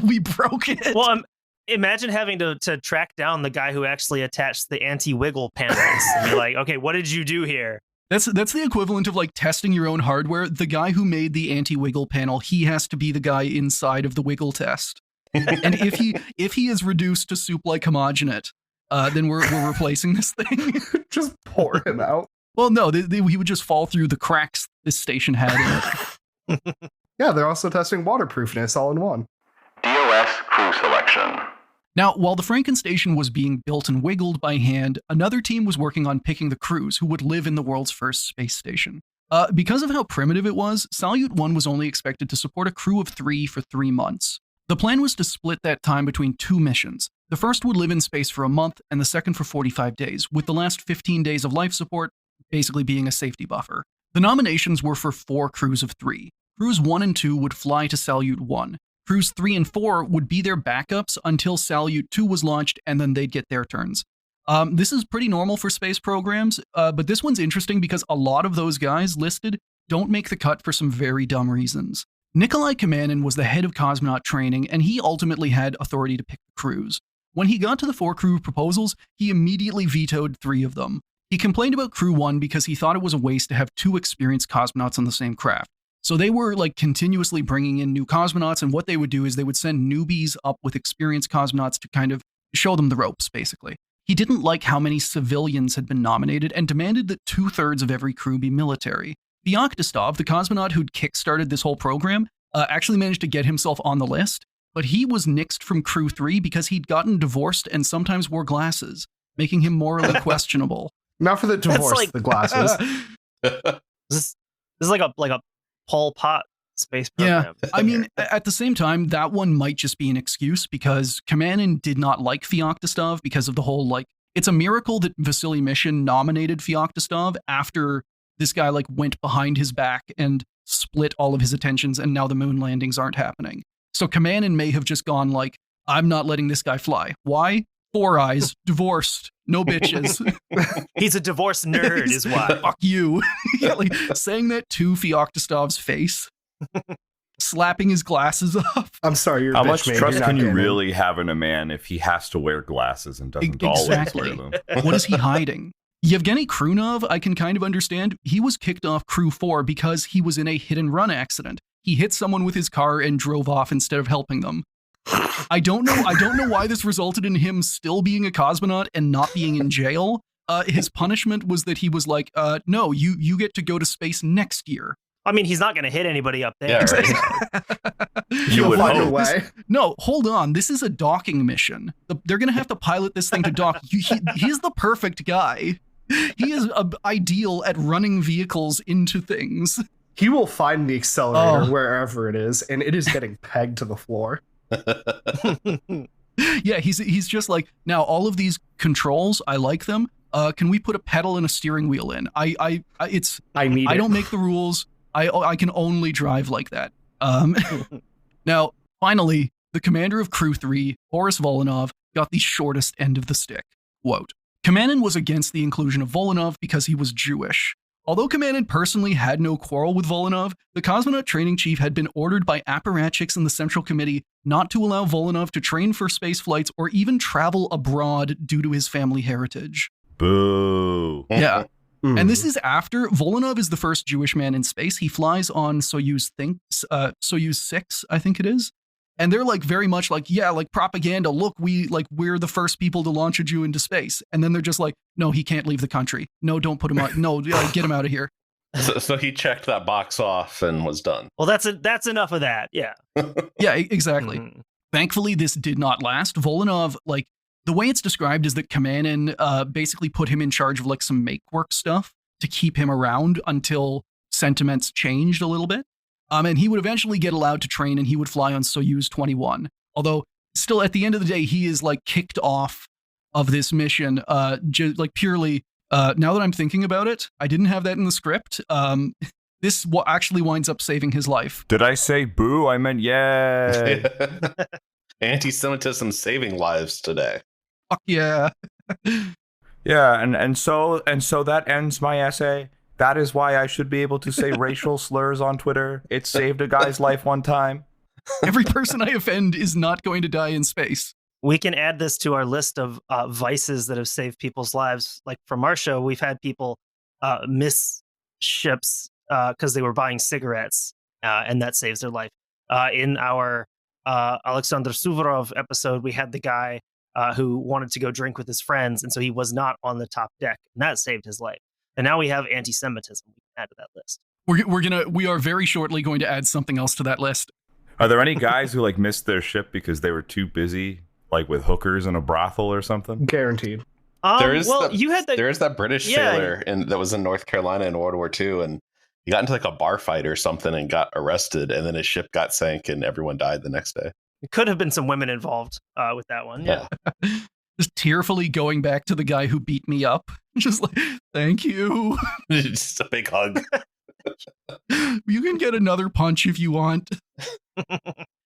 Speaker 2: We broke it.
Speaker 3: Well, imagine having to track down the guy who actually attached the anti-wiggle panels. And you're like, okay, what did you do here?
Speaker 2: That's the equivalent of like testing your own hardware. The guy who made the anti-wiggle panel, he has to be the guy inside of the wiggle test. And if he is reduced to soup-like homogenate, then we're replacing this thing.
Speaker 5: Just pour him out.
Speaker 2: Well, no, he would just fall through the cracks this station had in it.
Speaker 5: Yeah, they're also testing waterproofness all in one.
Speaker 1: DOS crew selection.
Speaker 2: Now, while the Franken station was being built and wiggled by hand, another team was working on picking the crews who would live in the world's first space station. Because of how primitive it was, Salyut 1 was only expected to support a crew of 3 for 3 months. The plan was to split that time between 2 missions. The first would live in space for a month, and the second for 45 days, with the last 15 days of life support basically being a safety buffer. The nominations were for 4 crews of 3. Crews 1 and 2 would fly to Salyut 1. Crews 3 and 4 would be their backups until Salyut 2 was launched, and then they'd get their turns. This is pretty normal for space programs, but this one's interesting because a lot of those guys listed don't make the cut for some very dumb reasons. Nikolai Kamanin was the head of cosmonaut training, and he ultimately had authority to pick the crews. When he got to the 4 crew proposals, he immediately vetoed 3 of them. He complained about Crew 1 because he thought it was a waste to have 2 experienced cosmonauts on the same craft. So they were like continuously bringing in new cosmonauts, and what they would do is they would send newbies up with experienced cosmonauts to kind of show them the ropes, basically. He didn't like how many civilians had been nominated and demanded that 2/3 of every crew be military. Feoktistov, the cosmonaut who'd kickstarted this whole program, actually managed to get himself on the list, but he was nixed from Crew 3 because he'd gotten divorced and sometimes wore glasses, making him morally questionable.
Speaker 5: Not for the divorce,
Speaker 3: like-
Speaker 5: the glasses.
Speaker 3: This is like a Pol Pot space program.
Speaker 2: Yeah, I mean, at the same time, that one might just be an excuse because Kamanin did not like Feoktistov because of the whole, like, it's a miracle that Vasily Mishin nominated Feoktistov after this guy, like, went behind his back and split all of his attentions, and now the moon landings aren't happening. So Kamanin may have just gone, like, I'm not letting this guy fly. Why? 4 eyes, divorced, no bitches.
Speaker 3: He's a divorced nerd is why.
Speaker 2: Fuck you. Yeah, like, saying that to Feoktistov's face. Slapping his glasses off.
Speaker 5: I'm sorry, you're
Speaker 6: How
Speaker 5: a bitch,
Speaker 6: much
Speaker 5: man.
Speaker 6: trust
Speaker 5: You're
Speaker 6: can
Speaker 5: not
Speaker 6: you
Speaker 5: getting
Speaker 6: really have in a man if he has to wear glasses and doesn't
Speaker 2: Exactly.
Speaker 6: always wear them?
Speaker 2: What is he hiding? Yevgeny Krunov, I can kind of understand. He was kicked off Crew 4 because he was in a hit and run accident. He hit someone with his car and drove off instead of helping them. I don't know why this resulted in him still being a cosmonaut and not being in jail. His punishment was that he was like, no, you get to go to space next year.
Speaker 3: I mean, he's not going to hit anybody up there.
Speaker 4: Yeah, right.
Speaker 6: You would
Speaker 5: find a
Speaker 6: hope.
Speaker 5: way.
Speaker 2: No, hold on. This is a docking mission. They're going to have to pilot this thing to dock. He's the perfect guy. He is ideal at running vehicles into things.
Speaker 5: He will find the accelerator wherever it is, and it is getting pegged to the floor.
Speaker 2: Yeah, he's just like, now all of these controls, I like them. Can we put a pedal and a steering wheel in? I don't make the rules. I can only drive like that. Now, finally, the commander of Crew 3, Boris Volanov, got the shortest end of the stick. Quote, Kamanin was against the inclusion of Volanov because he was Jewish. Although Kamanin personally had no quarrel with Volanov, the cosmonaut training chief had been ordered by apparatchiks in the Central Committee not to allow Volanov to train for space flights or even travel abroad due to his family heritage.
Speaker 6: Boo.
Speaker 2: Yeah. And this is after Volanov is the first Jewish man in space. He flies on Soyuz 6, I think it is. And they're like very much like, yeah, like propaganda. Look, we're the first people to launch a Jew into space. And then they're just like, no, he can't leave the country. No, don't put him out. No, get him out of here.
Speaker 4: So he checked that box off and was done.
Speaker 3: Well, that's enough of that. Yeah.
Speaker 2: Yeah, exactly.
Speaker 3: Mhm.
Speaker 2: Thankfully, this did not last. Volanov, like, the way it's described is that Kamanin basically put him in charge of like some make work stuff to keep him around until sentiments changed a little bit. And he would eventually get allowed to train and he would fly on Soyuz 21. Although still at the end of the day, he is like kicked off of this mission, like purely, now that I'm thinking about it, I didn't have that in the script. This actually winds up saving his life.
Speaker 6: Did I say boo? I meant yay.
Speaker 4: Anti-Semitism saving lives today.
Speaker 2: Fuck yeah.
Speaker 6: Yeah, and so that ends my essay. That is why I should be able to say racial slurs on Twitter. It saved a guy's life one time.
Speaker 2: Every person I offend is not going to die in space.
Speaker 3: We can add this to our list of vices that have saved people's lives. Like from our show, we've had people miss ships because they were buying cigarettes, and that saves their life. In our Alexander Suvorov episode, we had the guy who wanted to go drink with his friends, and so he was not on the top deck, and that saved his life. And now we have anti-Semitism. We can add to that list.
Speaker 2: We are very shortly going to add something else to that list.
Speaker 6: Are there any guys who like missed their ship because they were too busy, like with hookers in a brothel or something?
Speaker 5: Guaranteed.
Speaker 4: There is
Speaker 3: there
Speaker 4: is that British sailor that was in North Carolina in World War II, and he got into like a bar fight or something and got arrested, and then his ship got sank and everyone died the next day.
Speaker 3: It could have been some women involved with that one. Yeah.
Speaker 2: Just tearfully going back to the guy who beat me up. Just like, thank you.
Speaker 4: Just a big hug.
Speaker 2: You can get another punch if you want.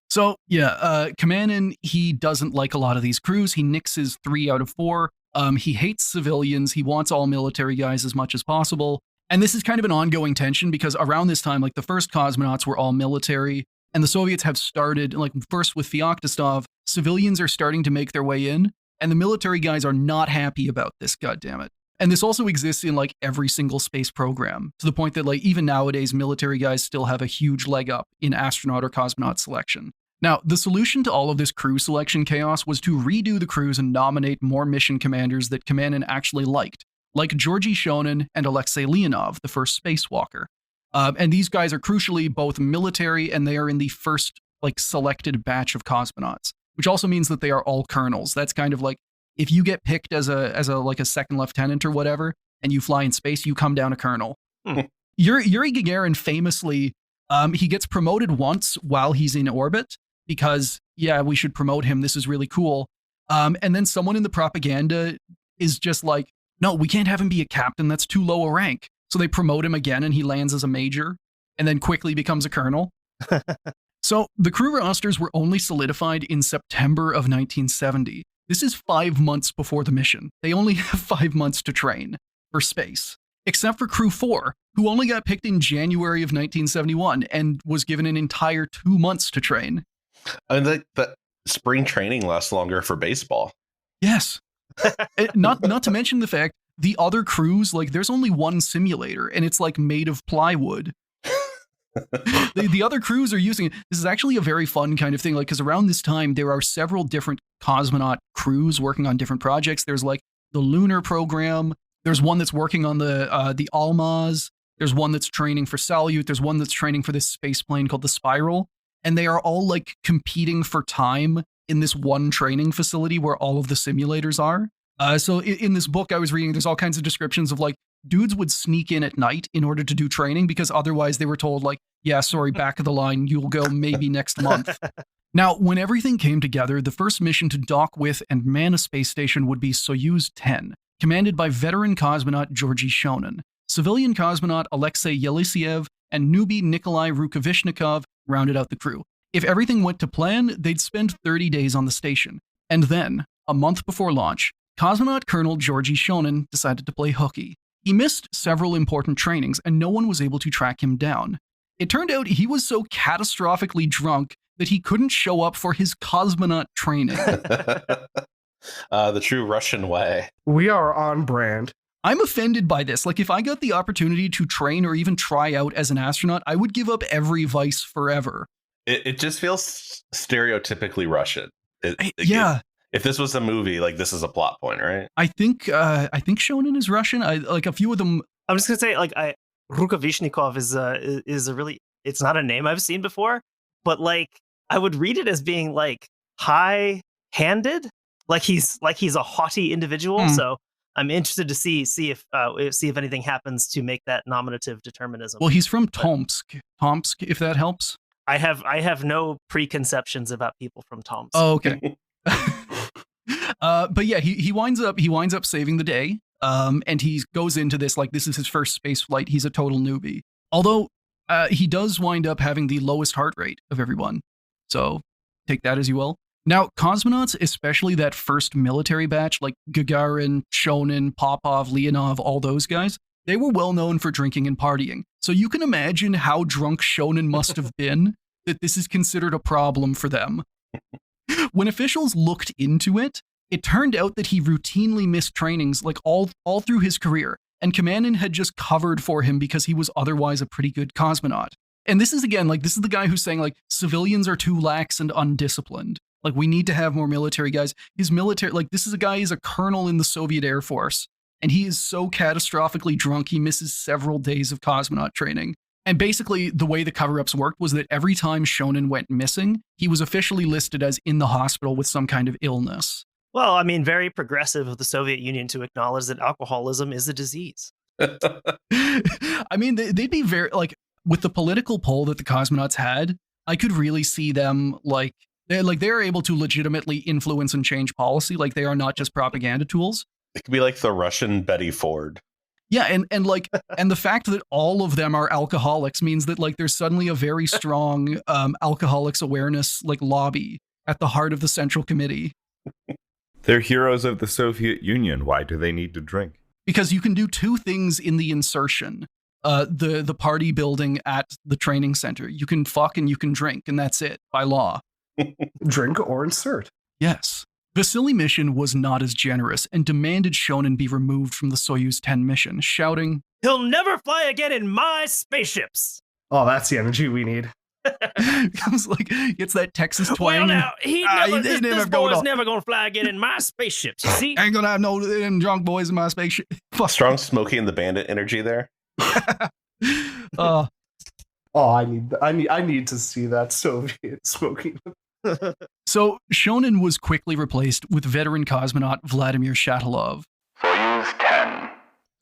Speaker 2: So, yeah, Kamanin, he doesn't like a lot of these crews. He nixes 3 out of 4. He hates civilians. He wants all military guys as much as possible. And this is kind of an ongoing tension because around this time, like the first cosmonauts were all military. And the Soviets have started, like first with Feoktistov, civilians are starting to make their way in. And the military guys are not happy about this, goddammit. And this also exists in like every single space program, to the point that like even nowadays, military guys still have a huge leg up in astronaut or cosmonaut selection. Now, the solution to all of this crew selection chaos was to redo the crews and nominate more mission commanders that Kamanin actually liked, like Georgy Shonin and Alexei Leonov, the first spacewalker. And these guys are crucially both military and they are in the first like selected batch of cosmonauts, which also means that they are all colonels. That's kind of like if you get picked as a like a second lieutenant or whatever, and you fly in space, you come down a colonel. Yuri Gagarin famously, he gets promoted once while he's in orbit because, yeah, we should promote him. This is really cool. And then someone in the propaganda is just like, no, we can't have him be a captain. That's too low a rank. So they promote him again and he lands as a major and then quickly becomes a colonel. So the crew rosters were only solidified in September of 1970. This is 5 months before the mission. They only have 5 months to train for space, except for Crew 4, who only got picked in January of 1971 and was given an entire 2 months to train.
Speaker 4: And the spring training lasts longer for baseball.
Speaker 2: Yes. Not to mention the fact the other crews, like there's only one simulator and it's like made of plywood. The other crews are using it. This is actually a very fun kind of thing, like because around this time there are several different cosmonaut crews working on different projects. There's like the lunar program. There's one that's working on the Almaz. There's one that's training for Salyut. There's one that's training for this space plane called the Spiral. And they are all like competing for time in this one training facility where all of the simulators are. So in this book I was reading, there's all kinds of descriptions of like dudes would sneak in at night in order to do training because otherwise they were told like, yeah, sorry, back of the line, you'll go maybe next month. Now, when everything came together, the first mission to dock with and man a space station would be Soyuz 10, commanded by veteran cosmonaut Georgy Shonin. Civilian cosmonaut Alexei Yelisiev and newbie Nikolai Rukavishnikov rounded out the crew. If everything went to plan, they'd spend 30 days on the station. And then, a month before launch, cosmonaut Colonel Georgy Shonin decided to play hooky. He missed several important trainings, and no one was able to track him down. It turned out he was so catastrophically drunk that he couldn't show up for his cosmonaut training.
Speaker 4: The true Russian way.
Speaker 5: We are on brand.
Speaker 2: I'm offended by this. Like, if I got the opportunity to train or even try out as an astronaut, I would give up every vice forever.
Speaker 4: It just feels stereotypically Russian.
Speaker 2: Yeah.
Speaker 4: If this was a movie, like this is a plot point, right?
Speaker 2: I think Shonin is Russian. Like a few of them.
Speaker 3: I'm just gonna say, like, Rukavishnikov is a really, it's not a name I've seen before, but like I would read it as being like high-handed, like he's a haughty individual. So I'm interested to see if anything happens to make that nominative determinism.
Speaker 2: Well, he's from Tomsk, if that helps.
Speaker 3: I have no preconceptions about people from Tomsk.
Speaker 2: Oh, okay. But yeah, he winds up saving the day. And he goes into this like this is his first space flight. He's a total newbie. Although he does wind up having the lowest heart rate of everyone. So take that as you will. Now, cosmonauts, especially that first military batch, like Gagarin, Shonin, Popov, Leonov, all those guys, they were well known for drinking and partying. So you can imagine how drunk Shonin must have been that this is considered a problem for them. When officials looked into it, it turned out that he routinely missed trainings like all through his career, and Kamanin had just covered for him because he was otherwise a pretty good cosmonaut. And this is again, like, this is the guy who's saying like civilians are too lax and undisciplined. Like, we need to have more military guys. His military, like, this is a guy, he's a colonel in the Soviet Air Force, and he is so catastrophically drunk, he misses several days of cosmonaut training. And basically, the way the cover-ups worked was that every time Shonin went missing, he was officially listed as in the hospital with some kind of illness.
Speaker 3: Well, I mean, very progressive of the Soviet Union to acknowledge that alcoholism is a disease.
Speaker 2: I mean, they'd be very, like, with the political pull that the cosmonauts had, I could really see them, like they're able to legitimately influence and change policy. Like, they are not just propaganda tools.
Speaker 4: It could be like the Russian Betty Ford.
Speaker 2: Yeah, and like, and the fact that all of them are alcoholics means that like there's suddenly a very strong alcoholics awareness like lobby at the heart of the Central Committee.
Speaker 6: They're heroes of the Soviet Union. Why do they need to drink?
Speaker 2: Because you can do two things in the insertion. The party building at the training center. You can fuck and you can drink, and that's it by law.
Speaker 5: Drink or insert.
Speaker 2: Yes. Vasily Mission was not as generous and demanded Shonin be removed from the Soyuz 10 mission, shouting,
Speaker 3: "He'll never fly again in my spaceships."
Speaker 5: Oh, that's the energy we need.
Speaker 2: Comes like, gets that Texas twang.
Speaker 3: Well, now, this boy's never going to fly again in my spaceships, you see?
Speaker 2: Ain't going to have no them drunk boys in my spaceship.
Speaker 4: Strong Smokey and the Bandit energy there.
Speaker 5: Oh, I need to see that Soviet smoking.
Speaker 2: So Shonin was quickly replaced with veteran cosmonaut Vladimir Shatilov.
Speaker 1: Soyuz 10.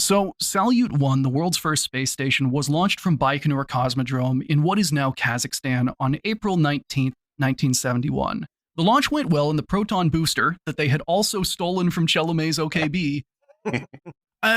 Speaker 2: So, Salyut 1, the world's first space station, was launched from Baikonur Cosmodrome in what is now Kazakhstan on April 19th, 1971. The launch went well, and the Proton booster that they had also stolen from Chalamet's OKB,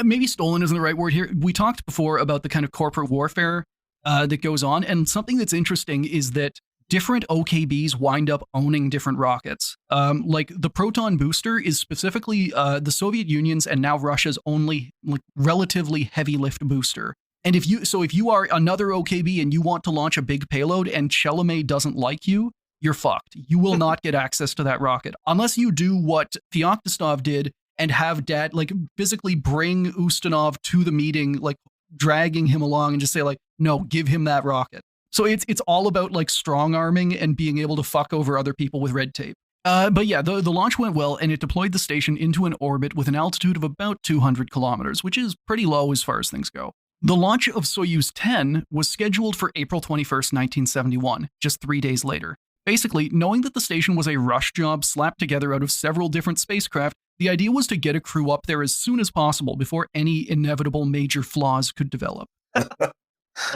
Speaker 2: maybe stolen isn't the right word here. We talked before about the kind of corporate warfare that goes on, and something that's interesting is that different OKBs wind up owning different rockets. Like the Proton booster is specifically the Soviet Union's and now Russia's only like relatively heavy lift booster. And if you are another OKB and you want to launch a big payload and Chalamet doesn't like you, you're fucked. You will not get access to that rocket unless you do what Feoktistov did and have dad like physically bring Ustinov to the meeting, like dragging him along and just say like, no, give him that rocket. So it's all about like strong arming and being able to fuck over other people with red tape. But yeah, the launch went well, and it deployed the station into an orbit with an altitude of about 200 kilometers, which is pretty low as far as things go. The launch of Soyuz 10 was scheduled for April 21st, 1971, just 3 days later. Basically, knowing that the station was a rush job slapped together out of several different spacecraft, the idea was to get a crew up there as soon as possible before any inevitable major flaws could develop.
Speaker 3: Oh,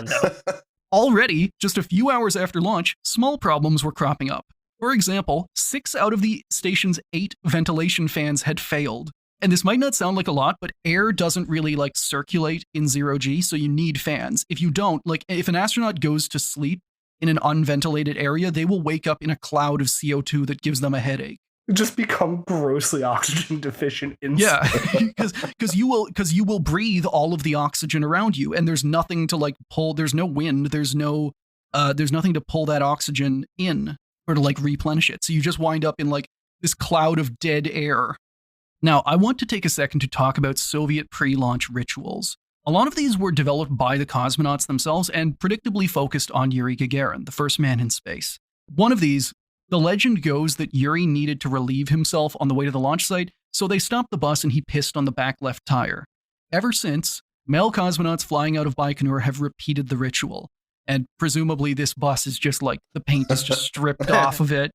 Speaker 3: no.
Speaker 2: Already, just a few hours after launch, small problems were cropping up. For example, 6 out of the station's 8 ventilation fans had failed. And this might not sound like a lot, but air doesn't really like circulate in 0G, so you need fans. If you don't, like if an astronaut goes to sleep in an unventilated area, they will wake up in a cloud of CO2 that gives them a headache.
Speaker 5: Just become grossly oxygen deficient instantly.
Speaker 2: Yeah, because you will breathe all of the oxygen around you, and there's nothing to like pull. There's no wind. There's nothing to pull that oxygen in or to like replenish it. So you just wind up in like this cloud of dead air. Now, I want to take a second to talk about Soviet pre-launch rituals. A lot of these were developed by the cosmonauts themselves and predictably focused on Yuri Gagarin, the first man in space. One of these, the legend goes that Yuri needed to relieve himself on the way to the launch site, so they stopped the bus and he pissed on the back left tire. Ever since, male cosmonauts flying out of Baikonur have repeated the ritual, and presumably this bus is just like, the paint is just stripped off of it.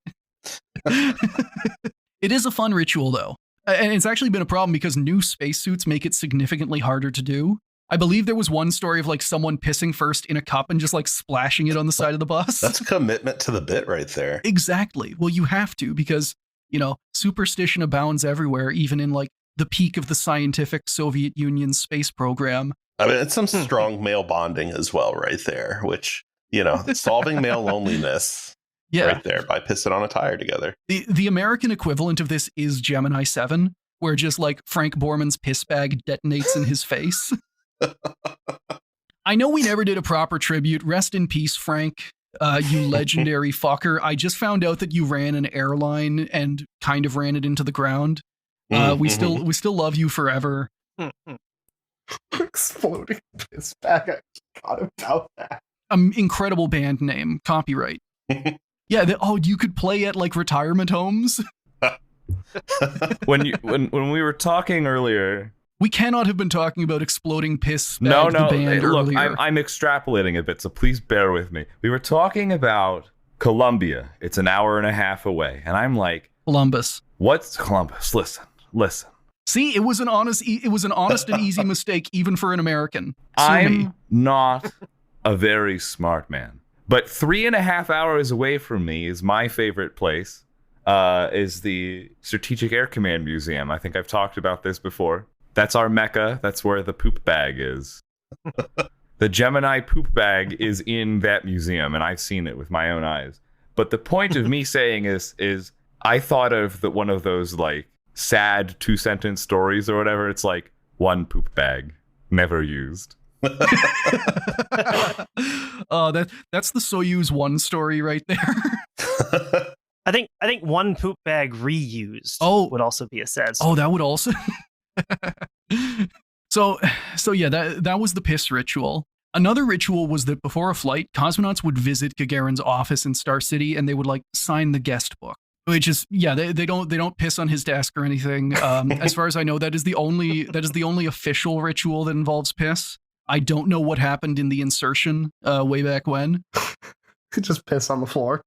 Speaker 2: It is a fun ritual, though, and it's actually been a problem because new spacesuits make it significantly harder to do. I believe there was one story of like someone pissing first in a cup and just like splashing it on the side of the bus.
Speaker 4: That's a commitment to the bit right there.
Speaker 2: Exactly. Well, you have to because, you know, superstition abounds everywhere, even in like the peak of the scientific Soviet Union space program.
Speaker 4: I mean, it's some strong male bonding as well right there, which, you know, solving male loneliness right there by pissing on a tire together.
Speaker 2: The American equivalent of this is Gemini 7, where just like Frank Borman's piss bag detonates in his face. I know we never did a proper tribute. Rest in peace, Frank, you legendary fucker. I just found out that you ran an airline and kind of ran it into the ground. We still love you forever.
Speaker 5: Exploding piss bag. I forgot about that.
Speaker 2: Incredible band name. Copyright. Yeah. You could play at like retirement homes.
Speaker 6: when we were talking earlier.
Speaker 2: We cannot have been talking about exploding piss bag
Speaker 6: No,
Speaker 2: the band
Speaker 6: look,
Speaker 2: earlier.
Speaker 6: I'm extrapolating a bit, so please bear with me. We were talking about Columbia. It's an hour and a half away, and I'm like,
Speaker 2: Columbus.
Speaker 6: What's Columbus? Listen.
Speaker 2: See, it was an honest and easy mistake, even for an American.
Speaker 6: I'm not a very smart man, but 3.5 hours away from me is my favorite place. Is the Strategic Air Command Museum. I think I've talked about this before. That's our mecca. That's where the poop bag is. The Gemini poop bag is in that museum, and I've seen it with my own eyes. But the point of me saying is I thought of one of those like sad 2-sentence stories or whatever. It's like one poop bag, never used.
Speaker 2: Oh, that's the Soyuz 1 story right there.
Speaker 3: I think one poop bag reused would also be a sad story.
Speaker 2: Oh, that would also. So yeah, that was the piss ritual. Another ritual was that before a flight, cosmonauts would visit Gagarin's office in Star City and they would like sign the guest book. Which is they don't piss on his desk or anything. As far as I know, that is the only official ritual that involves piss. I don't know what happened in the insertion way back when.
Speaker 5: Just piss on the floor.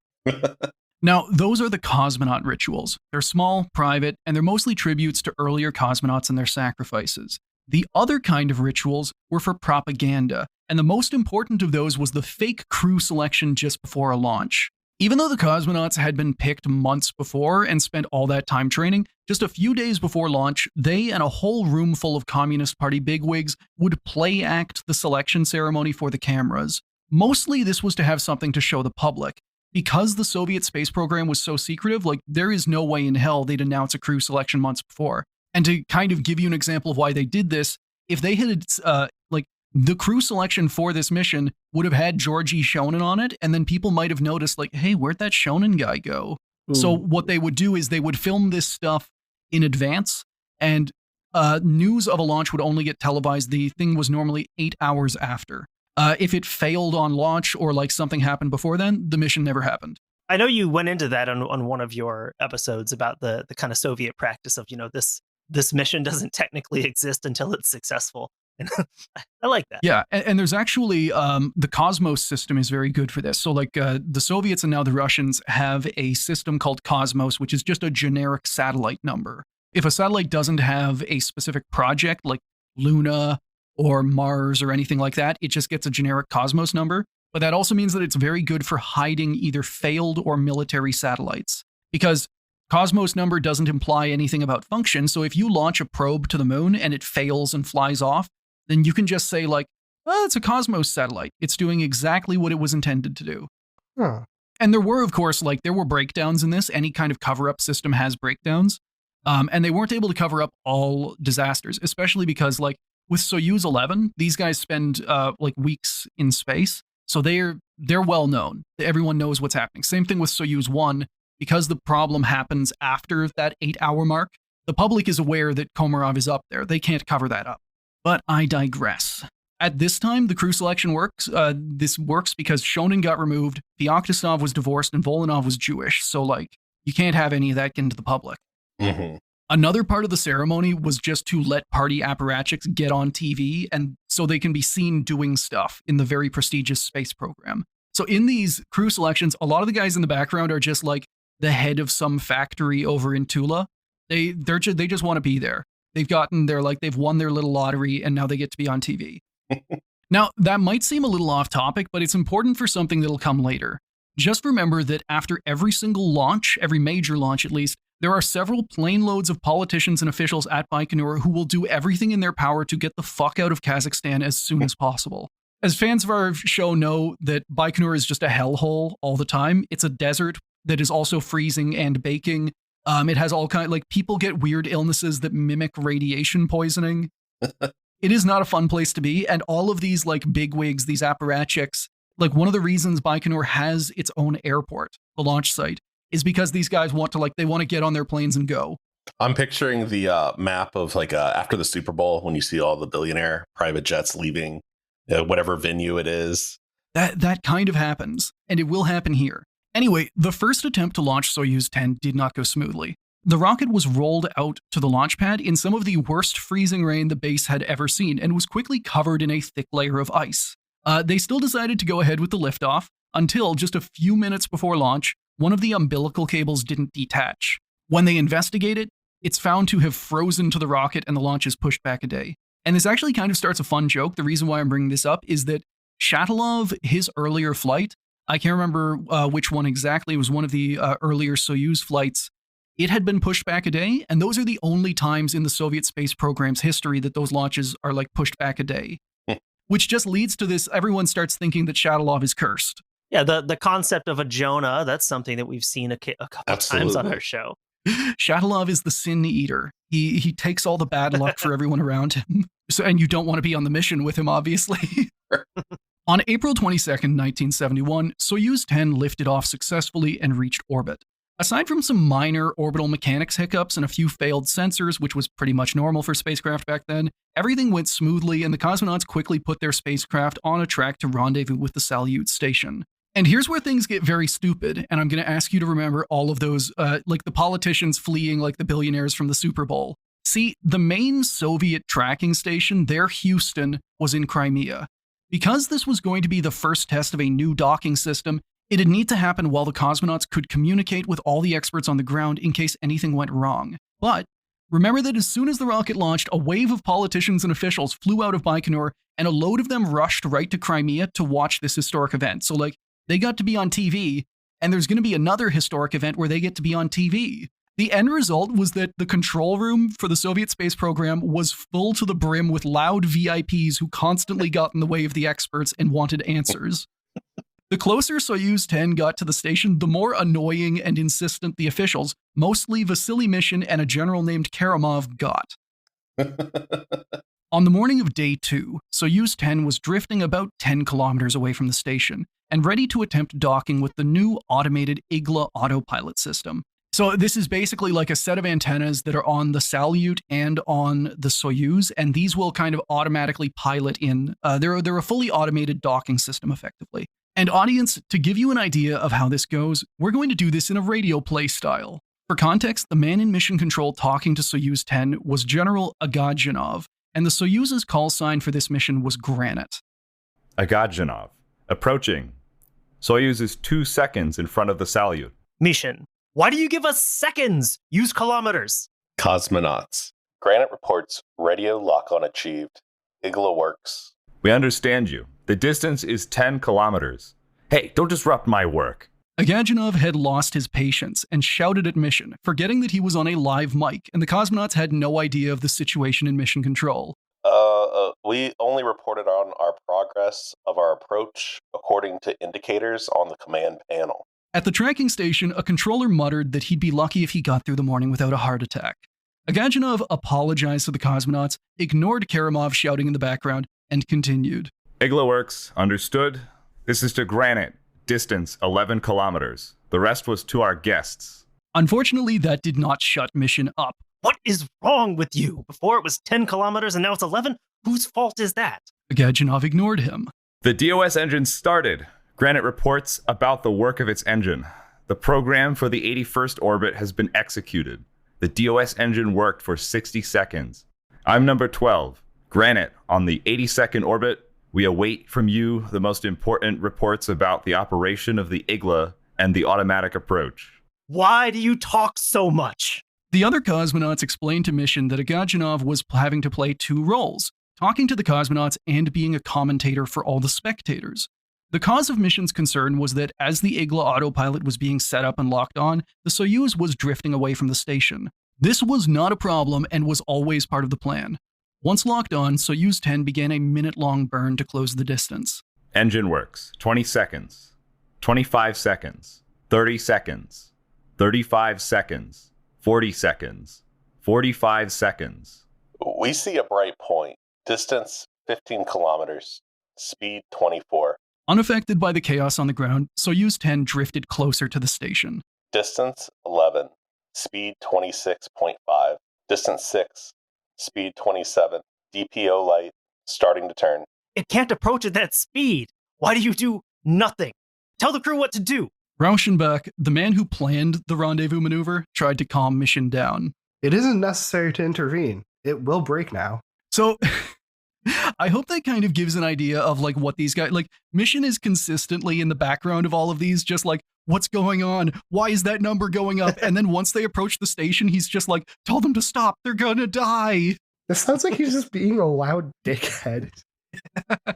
Speaker 2: Now, those are the cosmonaut rituals. They're small, private, and they're mostly tributes to earlier cosmonauts and their sacrifices. The other kind of rituals were for propaganda, and the most important of those was the fake crew selection just before a launch. Even though the cosmonauts had been picked months before and spent all that time training, just a few days before launch, they and a whole room full of Communist Party bigwigs would play act the selection ceremony for the cameras. Mostly this was to have something to show the public. Because the Soviet space program was so secretive, there is no way in hell they'd announce a crew selection months before. And to kind of give you an example of why they did this, if they had, the crew selection for this mission would have had Georgie Shonin on it, and then people might have noticed, hey, where'd that Shonin guy go? Ooh. So what they would do is they would film this stuff in advance, and news of a launch would only get televised. The thing was normally 8 hours after. If it failed on launch or something happened before then, the mission never happened.
Speaker 3: I know you went into that on one of your episodes about the kind of Soviet practice of, this mission doesn't technically exist until it's successful. And I like that.
Speaker 2: Yeah, and there's actually the Cosmos system is very good for this. So the Soviets and now the Russians have a system called Cosmos, which is just a generic satellite number. If a satellite doesn't have a specific project like Luna or Mars or anything like that, it just gets a generic Cosmos number. But that also means that it's very good for hiding either failed or military satellites, because Cosmos number doesn't imply anything about function. So if you launch a probe to the moon and it fails and flies off, then you can just say it's a Cosmos satellite. It's doing exactly what it was intended to do.
Speaker 5: Huh.
Speaker 2: And there were, of course, there were breakdowns in this. Any kind of cover-up system has breakdowns. And they weren't able to cover up all disasters, especially because with Soyuz 11, these guys spend weeks in space. So they're well known. Everyone knows what's happening. Same thing with Soyuz 1. Because the problem happens after that 8-hour mark, the public is aware that Komarov is up there. They can't cover that up. But I digress. At this time, the crew selection works. This works because Shonin got removed, Feoktisov was divorced, and Volinov was Jewish. So, you can't have any of that get into the public.
Speaker 4: Mm-hmm.
Speaker 2: Another part of the ceremony was just to let party apparatchiks get on TV, and so they can be seen doing stuff in the very prestigious space program. So in these crew selections, a lot of the guys in the background are just the head of some factory over in Tula. They just want to be there. They've won their little lottery, and now they get to be on TV. Now, that might seem a little off topic, but it's important for something that'll come later. Just remember that after every single launch, every major launch at least, there are several plane loads of politicians and officials at Baikonur who will do everything in their power to get the fuck out of Kazakhstan as soon as possible. As fans of our show know that Baikonur is just a hellhole all the time. It's a desert that is also freezing and baking. It has all kinds, people get weird illnesses that mimic radiation poisoning. It is not a fun place to be. And all of these bigwigs, these apparatchiks, one of the reasons Baikonur has its own airport, the launch site, is because these guys want to get on their planes and go.
Speaker 4: I'm picturing the map of after the Super Bowl when you see all the billionaire private jets leaving whatever venue it is.
Speaker 2: That kind of happens, and it will happen here. Anyway, the first attempt to launch Soyuz 10 did not go smoothly. The rocket was rolled out to the launch pad in some of the worst freezing rain the base had ever seen and was quickly covered in a thick layer of ice. They still decided to go ahead with the liftoff until just a few minutes before launch, one of the umbilical cables didn't detach. When they investigate it, it's found to have frozen to the rocket and the launch is pushed back a day. And this actually kind of starts a fun joke. The reason why I'm bringing this up is that Shatilov, his earlier flight, I can't remember which one exactly, it was one of the earlier Soyuz flights, it had been pushed back a day, and those are the only times in the Soviet space program's history that those launches are pushed back a day. Which just leads to this, everyone starts thinking that Shatilov is cursed.
Speaker 3: Yeah, the concept of a Jonah, that's something that we've seen a couple times on our show.
Speaker 2: Shatilov is the sin eater. He takes all the bad luck for everyone around him. So, and you don't want to be on the mission with him, obviously. On April 22nd, 1971, Soyuz 10 lifted off successfully and reached orbit. Aside from some minor orbital mechanics hiccups and a few failed sensors, which was pretty much normal for spacecraft back then, everything went smoothly and the cosmonauts quickly put their spacecraft on a track to rendezvous with the Salyut station. And here's where things get very stupid, and I'm going to ask you to remember all of those, the politicians fleeing like the billionaires from the Super Bowl. See, the main Soviet tracking station, their Houston, was in Crimea. Because this was going to be the first test of a new docking system, it'd need to happen while the cosmonauts could communicate with all the experts on the ground in case anything went wrong. But Remember that as soon as the rocket launched, a wave of politicians and officials flew out of Baikonur, and a load of them rushed right to Crimea to watch this historic event. So, like, they got to be on TV, and there's going to be another historic event where they get to be on TV. The end result was that the control room for the Soviet space program was full to the brim with loud VIPs who constantly got in the way of the experts and wanted answers. The closer Soyuz 10 got to the station, the more annoying and insistent the officials, mostly Vasily Mishin and a general named Karamov, got. On the morning of day 2, Soyuz 10 was drifting about 10 kilometers away from the station and ready to attempt docking with the new automated Igla autopilot system. So this is basically like a set of antennas that are on the Salyut and on the Soyuz, and these will kind of automatically pilot in. They're a fully automated docking system, effectively. And audience, to give you an idea of how this goes, we're going to do this in a radio play style. For context, the man in mission control talking to Soyuz 10 was General Agajanov, and the Soyuz's call sign for this mission was Granite.
Speaker 6: Agajanov, approaching. Soyuz is 2 seconds in front of the Salyut.
Speaker 3: Mishin, why do you give us seconds? Use kilometers.
Speaker 4: Cosmonauts. Granite reports radio lock-on achieved. Igla works.
Speaker 6: We understand you. The distance is 10 kilometers. Hey, don't disrupt my work.
Speaker 2: Agajanov had lost his patience and shouted at Mission, forgetting that he was on a live mic, and the cosmonauts had no idea of the situation in mission control.
Speaker 4: We only reported on our progress of our approach according to indicators on the command panel.
Speaker 2: At the tracking station, a controller muttered that he'd be lucky if he got through the morning without a heart attack. Agajanov apologized to the cosmonauts, ignored Karamov shouting in the background, and continued.
Speaker 6: Igla works, understood. This is to Granite, distance 11 kilometers. The rest was to our guests.
Speaker 2: Unfortunately, that did not shut Mission up.
Speaker 3: What is wrong with you? Before it was 10 kilometers and now it's 11? Whose fault is that?
Speaker 2: Agajanov ignored him.
Speaker 6: The DOS engine started. Granite reports about the work of its engine. The program for the 81st orbit has been executed. The DOS engine worked for 60 seconds. I'm number 12. Granite, on the 82nd orbit, we await from you the most important reports about the operation of the Igla and the automatic approach.
Speaker 3: Why do you talk so much?
Speaker 2: The other cosmonauts explained to Mission that Agajanov was having to play 2 roles, talking to the cosmonauts and being a commentator for all the spectators. The cause of Mission's concern was that as the Igla autopilot was being set up and locked on, the Soyuz was drifting away from the station. This was not a problem and was always part of the plan. Once locked on, Soyuz 10 began a minute-long burn to close the distance.
Speaker 6: Engine works. 20 seconds. 25 seconds. 30 seconds. 35 seconds. 40 seconds. 45 seconds.
Speaker 4: We see a bright point. Distance 15 kilometers. Speed 24.
Speaker 2: Unaffected by the chaos on the ground, Soyuz 10 drifted closer to the station.
Speaker 4: Distance 11. Speed 26.5. Distance 6. Speed 27. DPO light. Starting to turn.
Speaker 3: It can't approach at that speed. Why do you do nothing? Tell the crew what to do.
Speaker 2: Rauschenbach, the man who planned the rendezvous maneuver, tried to calm Mission down.
Speaker 5: It isn't necessary to intervene. It will break now.
Speaker 2: So, I hope that kind of gives an idea of like what these guys, like Mission is consistently in the background of all of these, just like, what's going on? Why is that number going up? And then once they approach the station, he's just like, tell them to stop. They're gonna die.
Speaker 5: This sounds like he's just being a loud dickhead.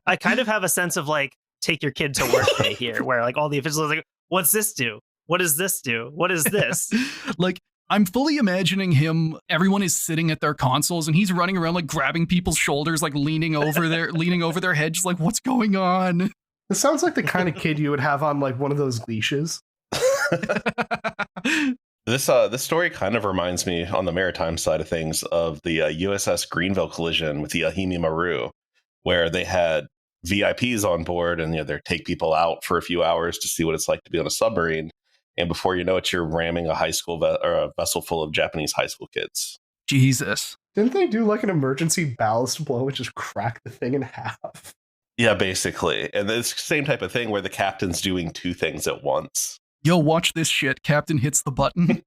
Speaker 3: I kind of have a sense of like, take your kid to work day here, where like all the officials are like, what's this do? What does this do? What is this?
Speaker 2: Like, I'm fully imagining him, everyone is sitting at their consoles and he's running around like grabbing people's shoulders, like leaning over their head, just like, what's going on?
Speaker 5: This sounds like the kind of kid you would have on like one of those leashes.
Speaker 4: This story kind of reminds me, on the maritime side of things, of the USS Greenville collision with the Ahimi Maru, where they had VIPs on board and they take people out for a few hours to see what it's like to be on a submarine. And before you know it, you're ramming a high school or a vessel full of Japanese high school kids.
Speaker 2: Jesus.
Speaker 5: Didn't they do like an emergency ballast blow, which just crack the thing in half?
Speaker 4: Yeah, basically. And it's the same type of thing where the captain's doing 2 things at once.
Speaker 2: Yo, watch this shit. Captain hits the button.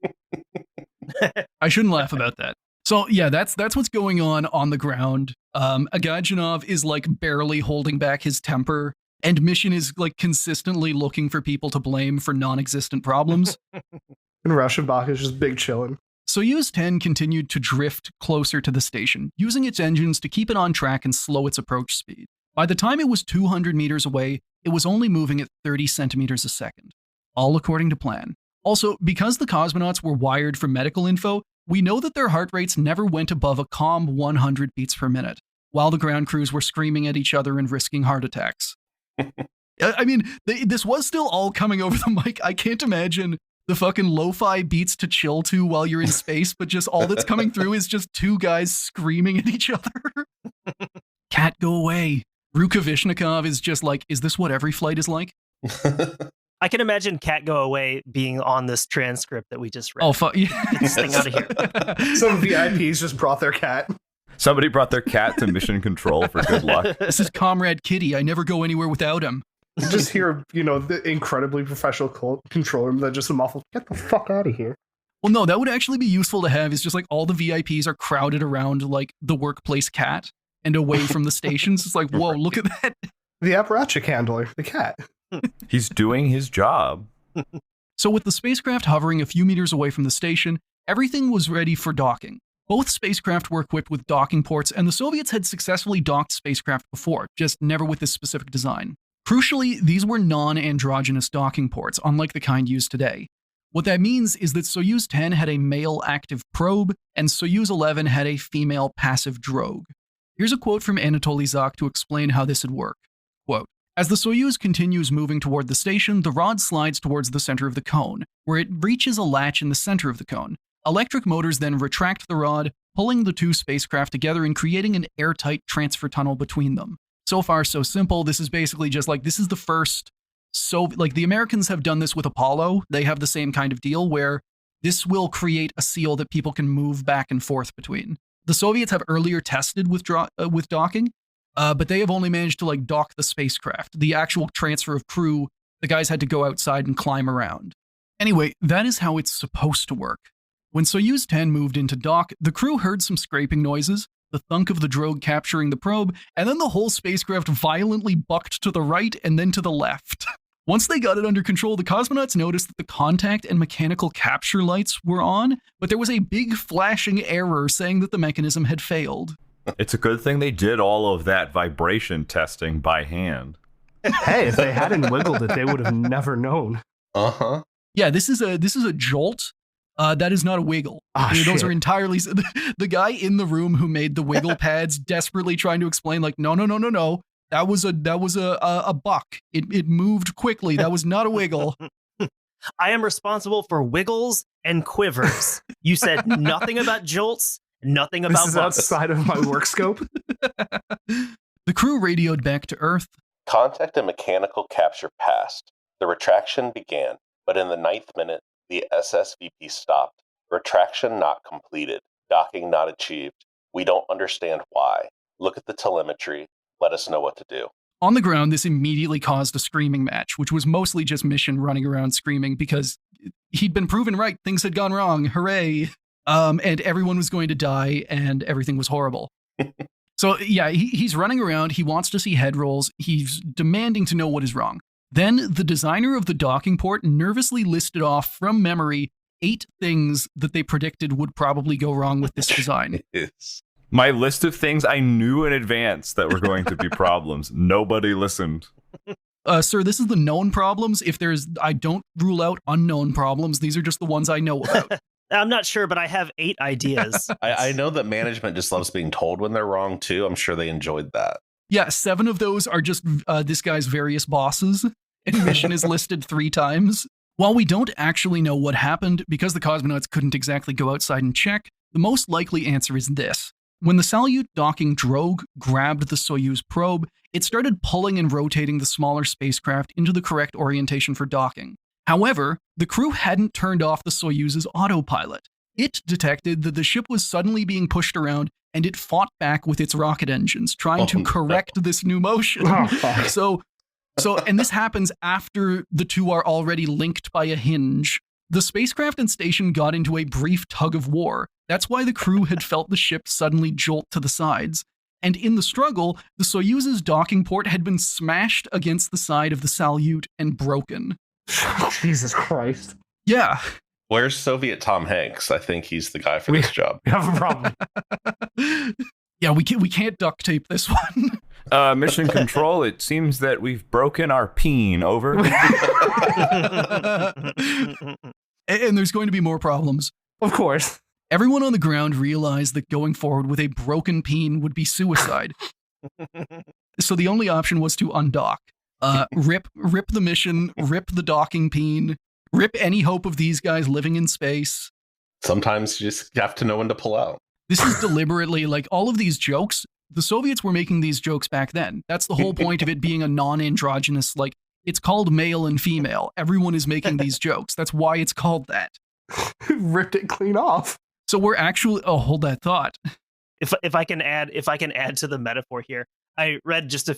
Speaker 2: I shouldn't laugh about that. So yeah, that's what's going on the ground. Agajanov is like barely holding back his temper, and Mission is like consistently looking for people to blame for non-existent problems.
Speaker 5: And Rauschenbach is just big chilling.
Speaker 2: Soyuz 10 continued to drift closer to the station, using its engines to keep it on track and slow its approach speed. By the time it was 200 meters away, it was only moving at 30 centimeters a second, all according to plan. Also, because the cosmonauts were wired for medical info, we know that their heart rates never went above a calm 100 beats per minute, while the ground crews were screaming at each other and risking heart attacks. I mean, this was still all coming over the mic. I can't imagine the fucking lo-fi beats to chill to while you're in space, but just all that's coming through is just two guys screaming at each other. Cat, go away. Rukavishnikov is just like, is this what every flight is like?
Speaker 3: I can imagine Cat Go Away being on this transcript that we just read.
Speaker 2: Oh, fuck. Yeah.
Speaker 3: Get this thing out of here.
Speaker 5: Some VIPs just brought their cat.
Speaker 6: Somebody brought their cat to mission control for good luck.
Speaker 2: This is Comrade Kitty. I never go anywhere without him.
Speaker 5: You just hear, the incredibly professional controller that just a muffled, get the fuck out of here.
Speaker 2: Well, no, that would actually be useful to have. Is just like all the VIPs are crowded around like the workplace cat and away from the stations. It's like, whoa, look at that.
Speaker 5: The apparatchik handler, the cat.
Speaker 6: He's doing his job.
Speaker 2: So with the spacecraft hovering a few meters away from the station, everything was ready for docking. Both spacecraft were equipped with docking ports, and the Soviets had successfully docked spacecraft before, just never with this specific design. Crucially, these were non-androgynous docking ports, unlike the kind used today. What that means is that Soyuz 10 had a male active probe, and Soyuz 11 had a female passive drogue. Here's a quote from Anatoly Zak to explain how this would work. Quote, as the Soyuz continues moving toward the station, the rod slides towards the center of the cone, where it reaches a latch in the center of the cone. Electric motors then retract the rod, pulling the two spacecraft together and creating an airtight transfer tunnel between them. So far, so simple. This is basically just like, this is the first, the Americans have done this with Apollo. They have the same kind of deal where this will create a seal that people can move back and forth between. The Soviets have earlier tested with docking, but they have only managed to dock the spacecraft. The actual transfer of crew, the guys had to go outside and climb around. Anyway, that is how it's supposed to work. When Soyuz 10 moved into dock, the crew heard some scraping noises, the thunk of the drogue capturing the probe, and then the whole spacecraft violently bucked to the right and then to the left. Once they got it under control, the cosmonauts noticed that the contact and mechanical capture lights were on, but there was a big flashing error saying that the mechanism had failed.
Speaker 6: It's a good thing they did all of that vibration testing by hand.
Speaker 5: Hey, if they hadn't wiggled it, they would have never known.
Speaker 4: Uh-huh.
Speaker 2: Yeah, this is a jolt. That is not a wiggle. Those are entirely... The guy in the room who made the wiggle pads desperately trying to explain, no. That was a buck. It moved quickly. That was not a wiggle.
Speaker 3: I am responsible for wiggles and quivers. You said nothing about jolts, nothing about
Speaker 5: this is
Speaker 3: bucks.
Speaker 5: outside of my work scope.
Speaker 2: The crew radioed back to Earth.
Speaker 4: Contact and mechanical capture passed. The retraction began, but in the 9th minute, the SSVP stopped. Retraction not completed. Docking not achieved. We don't understand why. Look at the telemetry. Let us know what to do.
Speaker 2: On the ground, this immediately caused a screaming match, which was mostly just Mission running around screaming because he'd been proven right. Things had gone wrong. Hooray. And everyone was going to die and everything was horrible. So yeah, he's running around. He wants to see head rolls. He's demanding to know what is wrong. Then the designer of the docking port nervously listed off from memory 8 things that they predicted would probably go wrong with this design.
Speaker 6: My list of things I knew in advance that were going to be problems. Nobody listened.
Speaker 2: Sir, this is the known problems. I don't rule out unknown problems. These are just the ones I know about.
Speaker 3: I'm not sure, but I have 8 ideas.
Speaker 4: I know that management just loves being told when they're wrong, too. I'm sure they enjoyed that.
Speaker 2: Yeah, 7 of those are just this guy's various bosses, and Mission is listed 3 times. While we don't actually know what happened, because the cosmonauts couldn't exactly go outside and check, the most likely answer is this. When the Salyut docking drogue grabbed the Soyuz probe, it started pulling and rotating the smaller spacecraft into the correct orientation for docking. However, the crew hadn't turned off the Soyuz's autopilot. It detected that the ship was suddenly being pushed around, and it fought back with its rocket engines, trying to correct this new motion. And this happens after the two are already linked by a hinge. The spacecraft and station got into a brief tug of war. That's why the crew had felt the ship suddenly jolt to the sides. And in the struggle, the Soyuz's docking port had been smashed against the side of the Salyut and broken.
Speaker 5: Jesus Christ.
Speaker 2: Yeah.
Speaker 4: Where's Soviet Tom Hanks? I think he's the guy for this job.
Speaker 5: We have a problem.
Speaker 2: Yeah, we can't duct tape this one.
Speaker 6: Mission Control, it seems that we've broken our peen. Over.
Speaker 2: And there's going to be more problems.
Speaker 5: Of course.
Speaker 2: Everyone on the ground realized that going forward with a broken peen would be suicide. So the only option was to undock. Rip the mission, rip the docking peen, rip any hope of these guys living in space.
Speaker 4: Sometimes you just have to know when to pull out.
Speaker 2: This is deliberately, like, all of these jokes, the Soviets were making these jokes back then. That's the whole point of it being a non-androgynous, like, it's called male and female. Everyone is making these jokes. That's why it's called that.
Speaker 5: Ripped it clean off.
Speaker 2: So we're actually, hold that thought.
Speaker 3: If I can add to the metaphor here, I read a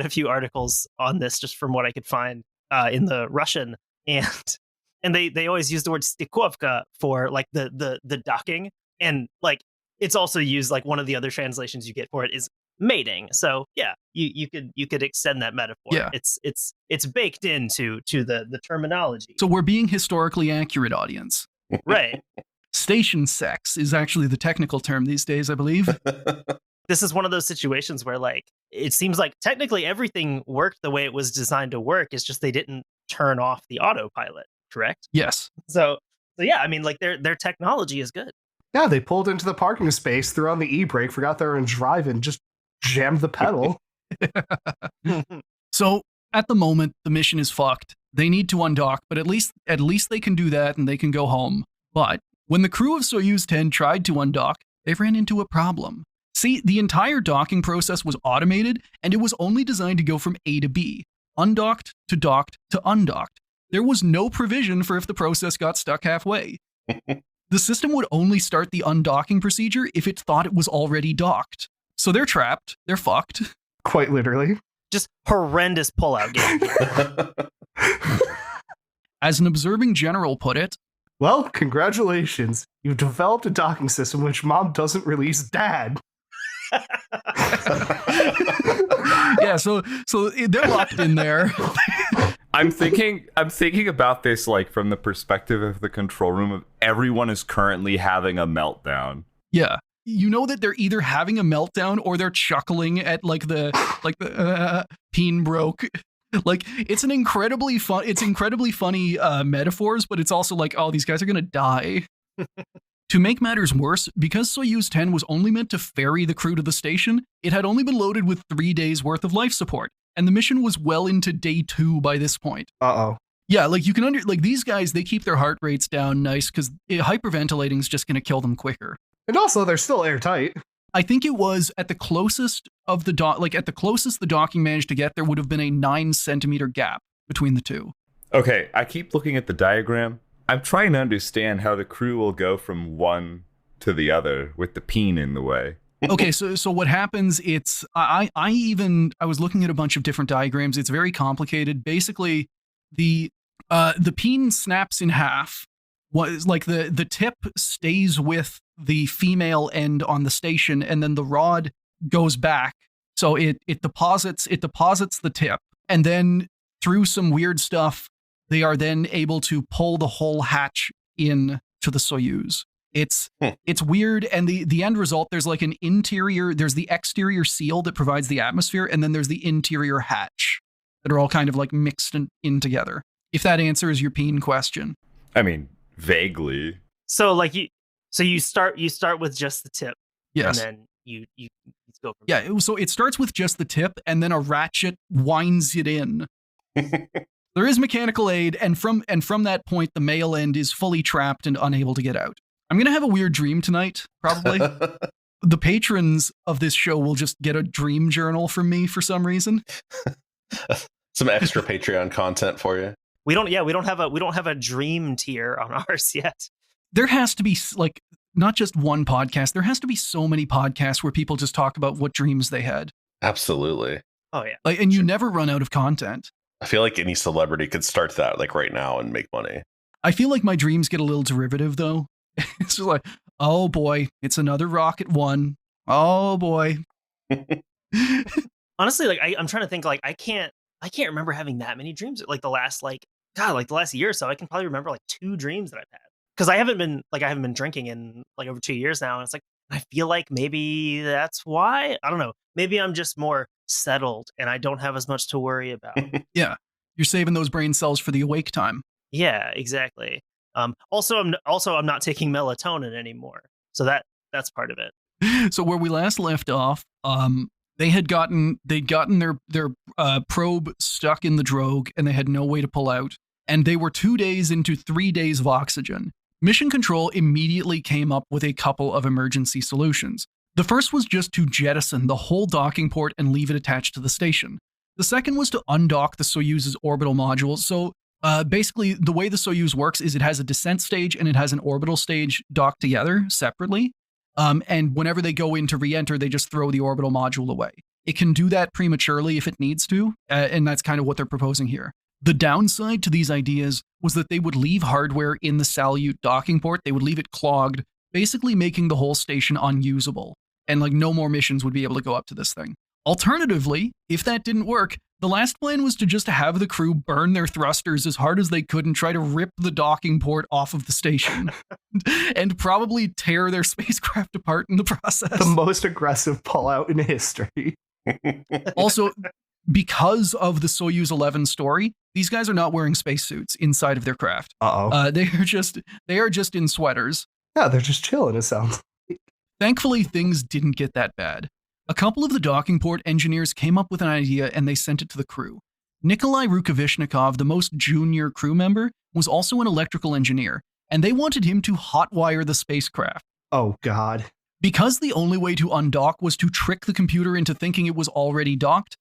Speaker 3: few articles on this just from what I could find in the Russian, and they always use the word stikovka for like the docking, and like it's also used, like one of the other translations you get for it is mating. So yeah, you could extend that metaphor.
Speaker 2: Yeah.
Speaker 3: It's baked into the terminology.
Speaker 2: So we're being historically accurate, audience.
Speaker 3: Right.
Speaker 2: Station sex is actually the technical term these days, I believe.
Speaker 3: This is one of those situations where, like, it seems like technically everything worked the way it was designed to work. It's just they didn't turn off the autopilot, correct?
Speaker 2: Yes.
Speaker 3: So yeah, I mean, like their technology is good.
Speaker 5: Yeah, they pulled into the parking space, threw on the e-brake, forgot they were in driving, just jammed the pedal.
Speaker 2: So at the moment, the mission is fucked. They need to undock, but at least they can do that and they can go home. But when the crew of Soyuz 10 tried to undock, they ran into a problem. See, the entire docking process was automated, and it was only designed to go from A to B, undocked to docked to undocked. There was no provision for if the process got stuck halfway. The system would only start the undocking procedure if it thought it was already docked. So they're trapped. They're fucked.
Speaker 5: Quite literally.
Speaker 3: Just horrendous pullout game.
Speaker 2: As an observing general put it,
Speaker 5: well, congratulations. You've developed a docking system which mom doesn't release dad.
Speaker 2: Yeah, so they're locked in there.
Speaker 6: I'm thinking about this like from the perspective of the control room of everyone is currently having a meltdown.
Speaker 2: Yeah. You know that they're either having a meltdown or they're chuckling at like the peen broke. Like it's incredibly funny metaphors, but it's also like, oh, these guys are gonna die. To make matters worse, because Soyuz 10 was only meant to ferry the crew to the station, it had only been loaded with 3 days worth of life support, and the mission was well into day 2 by this point.
Speaker 5: Uh-oh.
Speaker 2: Yeah, like you can like these guys, they keep their heart rates down nice because hyperventilating is just gonna kill them quicker.
Speaker 5: And also, they're still airtight.
Speaker 2: I think it was at the closest of the the docking managed to get, there would have been a 9-centimeter gap between the two.
Speaker 6: Okay, I keep looking at the diagram. I'm trying to understand how the crew will go from one to the other with the peen in the way.
Speaker 2: Okay, so what happens? It's I was looking at a bunch of different diagrams. It's very complicated. Basically, the peen snaps in half. What like the tip stays with the female end on the station, and then the rod goes back. So it deposits the tip, and then through some weird stuff, they are then able to pull the whole hatch in to the Soyuz. It's weird, and the end result, there's like an interior, there's the exterior seal that provides the atmosphere, and then there's the interior hatch that are all kind of like mixed in together. If that answers your peen question.
Speaker 6: I mean, vaguely.
Speaker 3: So like you start with just the tip.
Speaker 2: Yes.
Speaker 3: And then you go from
Speaker 2: Yeah, so it starts with just the tip, and then a ratchet winds it in. There is mechanical aid, and from that point, the male end is fully trapped and unable to get out. I'm going to have a weird dream tonight, probably. The patrons of this show will just get a dream journal from me for some reason.
Speaker 4: Some extra Patreon content for you.
Speaker 3: We don't have a dream tier on ours yet.
Speaker 2: There has to be like not just one podcast. There has to be so many podcasts where people just talk about what dreams they had.
Speaker 4: Absolutely.
Speaker 3: Oh yeah.
Speaker 2: Like, and you never run out of content.
Speaker 4: I feel like any celebrity could start that like right now and make money.
Speaker 2: I feel like my dreams get a little derivative though. It's just like, oh boy, it's another Rocket One. Oh boy.
Speaker 3: Honestly, like I'm trying to think. Like I can't remember having that many dreams. Like the last year or so, I can probably remember like 2 dreams that I've had. because I haven't been drinking in like over 2 years now, and it's like I feel like maybe that's why. I don't know. Maybe I'm just more settled and I don't have as much to worry about.
Speaker 2: Yeah, you're saving those brain cells for the awake time.
Speaker 3: Yeah, exactly. Also, I'm not taking melatonin anymore, so that's part of it.
Speaker 2: So where we last left off, they'd gotten their probe stuck in the drogue, and they had no way to pull out. And they were 2 days into 3 days of oxygen. Mission Control immediately came up with a couple of emergency solutions. The first was just to jettison the whole docking port and leave it attached to the station. The second was to undock the Soyuz's orbital module. So basically, the way the Soyuz works is it has a descent stage and it has an orbital stage docked together separately. And whenever they go in to re-enter, they just throw the orbital module away. It can do that prematurely if it needs to, and that's kind of what they're proposing here. The downside to these ideas was that they would leave hardware in the Salyut docking port. They would leave it clogged, basically making the whole station unusable. And like no more missions would be able to go up to this thing. Alternatively, if that didn't work, the last plan was to just have the crew burn their thrusters as hard as they could and try to rip the docking port off of the station and probably tear their spacecraft apart in the process.
Speaker 5: The most aggressive pullout in history.
Speaker 2: Also, because of the Soyuz 11 story, these guys are not wearing spacesuits inside of their craft. They are just in sweaters.
Speaker 5: Yeah, they're just chilling, it sounds like.
Speaker 2: Thankfully, things didn't get that bad. A couple of the docking port engineers came up with an idea and they sent it to the crew. Nikolai Rukavishnikov, the most junior crew member, was also an electrical engineer, and they wanted him to hotwire the spacecraft.
Speaker 5: Oh, God.
Speaker 2: Because the only way to undock was to trick the computer into thinking it was already docked,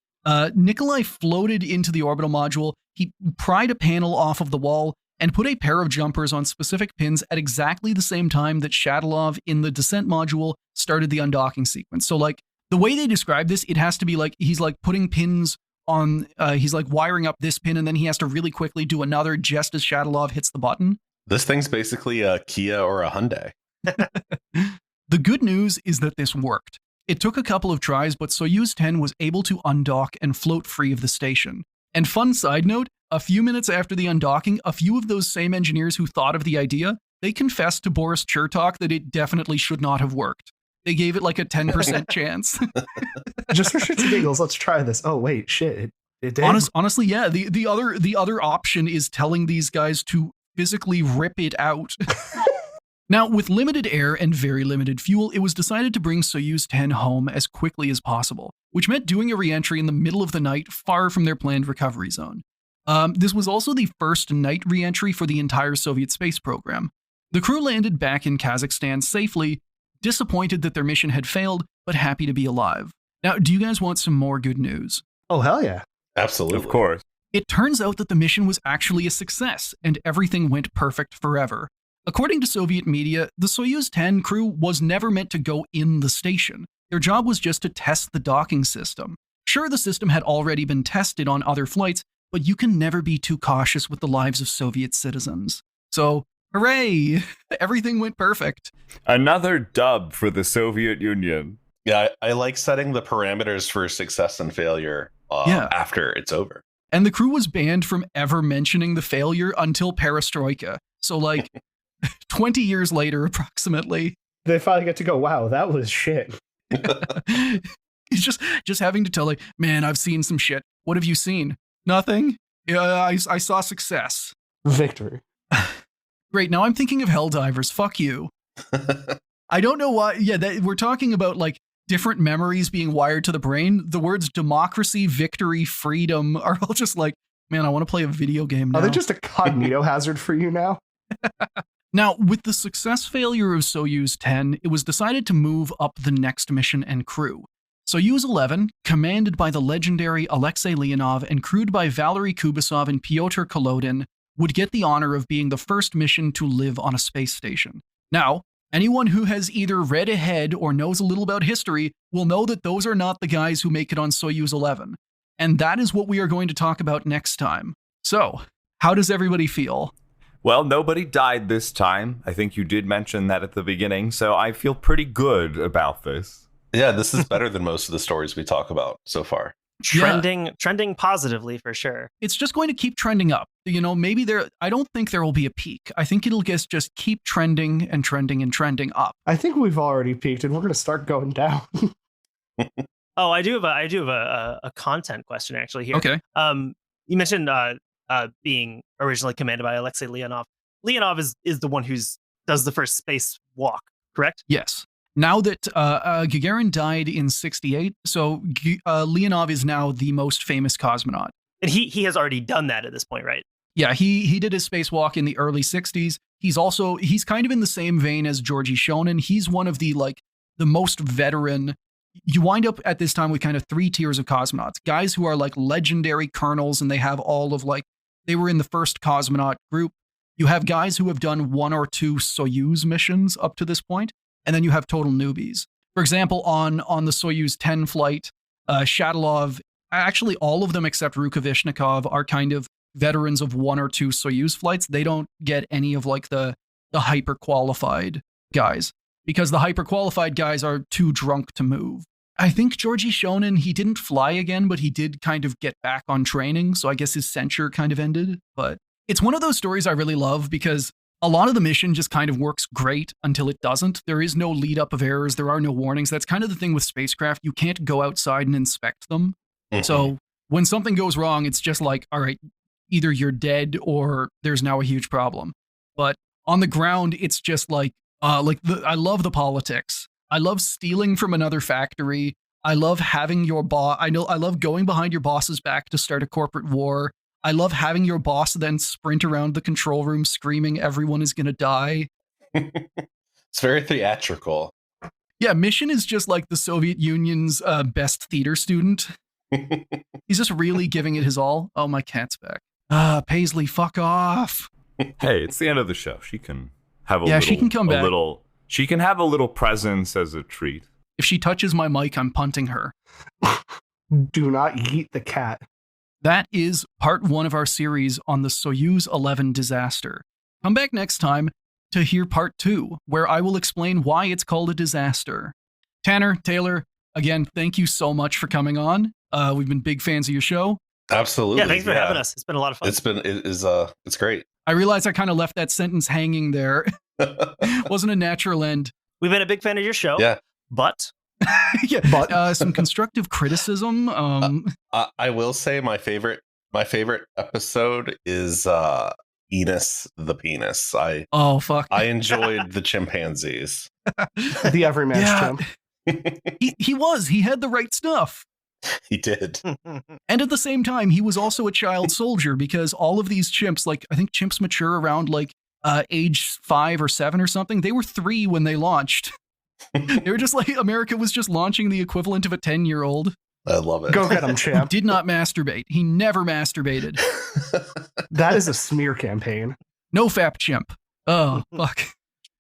Speaker 2: Nikolai floated into the orbital module, he pried a panel off of the wall, and put a pair of jumpers on specific pins at exactly the same time that Shadilov in the descent module started the undocking sequence. So, like, the way they describe this, it has to be like he's like putting pins on, he's like wiring up this pin, and then he has to really quickly do another just as Shadilov hits the button.
Speaker 4: This thing's basically a Kia or a Hyundai.
Speaker 2: The good news is that this worked. It took a couple of tries, but Soyuz 10 was able to undock and float free of the station. And fun side note, a few minutes after the undocking, a few of those same engineers who thought of the idea, they confessed to Boris Chertok that it definitely should not have worked. They gave it like a 10% chance.
Speaker 5: Just for shits and giggles, let's try this. Oh, wait, shit. It did.
Speaker 2: Honestly, yeah. The other option is telling these guys to physically rip it out. Now, with limited air and very limited fuel, it was decided to bring Soyuz 10 home as quickly as possible, which meant doing a re-entry in the middle of the night far from their planned recovery zone. This was also the first night re-entry for the entire Soviet space program. The crew landed back in Kazakhstan safely, disappointed that their mission had failed, but happy to be alive. Now, do you guys want some more good news?
Speaker 5: Oh, hell yeah.
Speaker 4: Absolutely.
Speaker 6: Of course.
Speaker 2: It turns out that the mission was actually a success, and everything went perfect forever. According to Soviet media, the Soyuz 10 crew was never meant to go in the station. Their job was just to test the docking system. Sure, the system had already been tested on other flights, but you can never be too cautious with the lives of Soviet citizens. So, hooray! Everything went perfect.
Speaker 6: Another dub for the Soviet Union.
Speaker 4: Yeah, I like setting the parameters for success and failure after it's over.
Speaker 2: And the crew was banned from ever mentioning the failure until Perestroika. So, like, 20 years later, approximately.
Speaker 5: They finally get to go, wow, that was shit.
Speaker 2: He's just having to tell, like, man, I've seen some shit. What have you seen? Nothing? Yeah, I saw success.
Speaker 5: Victory.
Speaker 2: Great, now I'm thinking of Helldivers. Fuck you. I don't know why. Yeah, we're talking about, like, different memories being wired to the brain. The words democracy, victory, freedom are all just like, man, I want to play a video game now.
Speaker 5: Are they just a cognito hazard for you now?
Speaker 2: Now, with the success failure of Soyuz 10, it was decided to move up the next mission and crew. Soyuz 11, commanded by the legendary Alexei Leonov and crewed by Valery Kubasov and Pyotr Kolodin, would get the honor of being the first mission to live on a space station. Now, anyone who has either read ahead or knows a little about history will know that those are not the guys who make it on Soyuz 11. And that is what we are going to talk about next time. So, how does everybody feel?
Speaker 6: Well, nobody died this time. I think you did mention that at the beginning, so I feel pretty good about this.
Speaker 4: Yeah, this is better than most of the stories we talk about so far.
Speaker 3: trending positively for sure.
Speaker 2: It's just going to keep trending up. Maybe I don't think there will be a peak. I think it'll just keep trending and trending and trending up.
Speaker 5: I think we've already peaked and we're going to start going down.
Speaker 3: Oh, I do have a content question actually here.
Speaker 2: Okay.
Speaker 3: You mentioned being originally commanded by Alexei Leonov. Leonov is the one does the first space walk, correct?
Speaker 2: Yes. Now that Gagarin died in 1968, so Leonov is now the most famous cosmonaut.
Speaker 3: And he has already done that at this point, right?
Speaker 2: Yeah, he did his spacewalk in the early 60s. He's kind of in the same vein as Georgi Shonin. He's one of the most veteran. You wind up at this time with kind of 3 tiers of cosmonauts. Guys who are like legendary colonels and they have all of they were in the first cosmonaut group. You have guys who have done 1 or 2 Soyuz missions up to this point. And then you have total newbies. For example, on the Soyuz 10 flight, Shatilov, actually all of them except Rukavishnikov are kind of veterans of 1 or 2 Soyuz flights. They don't get any of the hyper qualified guys because the hyper qualified guys are too drunk to move. I think Georgi Shonin, he didn't fly again, but he did kind of get back on training. So I guess his censure kind of ended. But it's one of those stories I really love because a lot of the mission just kind of works great until it doesn't. There is no lead up of errors. There are no warnings. That's kind of the thing with spacecraft. You can't go outside and inspect them. Mm-hmm. So when something goes wrong, it's just all right, either you're dead or there's now a huge problem. But on the ground, it's just I love the politics. I love stealing from another factory. I love having your boss. I love going behind your boss's back to start a corporate war. I love having your boss then sprint around the control room screaming everyone is going to die.
Speaker 4: It's very theatrical.
Speaker 2: Yeah, Mission is just like the Soviet Union's best theater student. He's just really giving it his all. Oh, my cat's back. Paisley, fuck off.
Speaker 6: Hey, it's the end of the show. She can have
Speaker 2: she can come back.
Speaker 6: She can have a little presence as a treat.
Speaker 2: If she touches my mic, I'm punting her.
Speaker 5: Do not yeet the cat.
Speaker 2: That is part 1 of our series on the Soyuz 11 disaster. Come back next time to hear part 2, where I will explain why it's called a disaster. Tanner, Taylor, again, thank you so much for coming on. We've been big fans of your show.
Speaker 4: Absolutely.
Speaker 3: Yeah, thanks for having us. It's been a lot of fun.
Speaker 4: It's great.
Speaker 2: I realized I kind of left that sentence hanging there. Wasn't a natural end.
Speaker 3: We've been a big fan of your show.
Speaker 4: Yeah.
Speaker 3: But
Speaker 2: yeah, but some constructive criticism.
Speaker 4: I will say my favorite episode is Enos the penis.
Speaker 2: Fuck.
Speaker 4: I enjoyed the chimpanzees.
Speaker 5: The everyman's chimp.
Speaker 2: He had the right stuff.
Speaker 4: He did.
Speaker 2: And at the same time, he was also a child soldier because all of these chimps, I think chimps mature around age 5 or 7 or something. They were 3 when they launched. They were just America was just launching the equivalent of a 10-year-old.
Speaker 4: I love it.
Speaker 5: Go get him, champ.
Speaker 2: Did not masturbate. He never masturbated.
Speaker 5: That is a smear campaign.
Speaker 2: No fap chimp. Oh, fuck.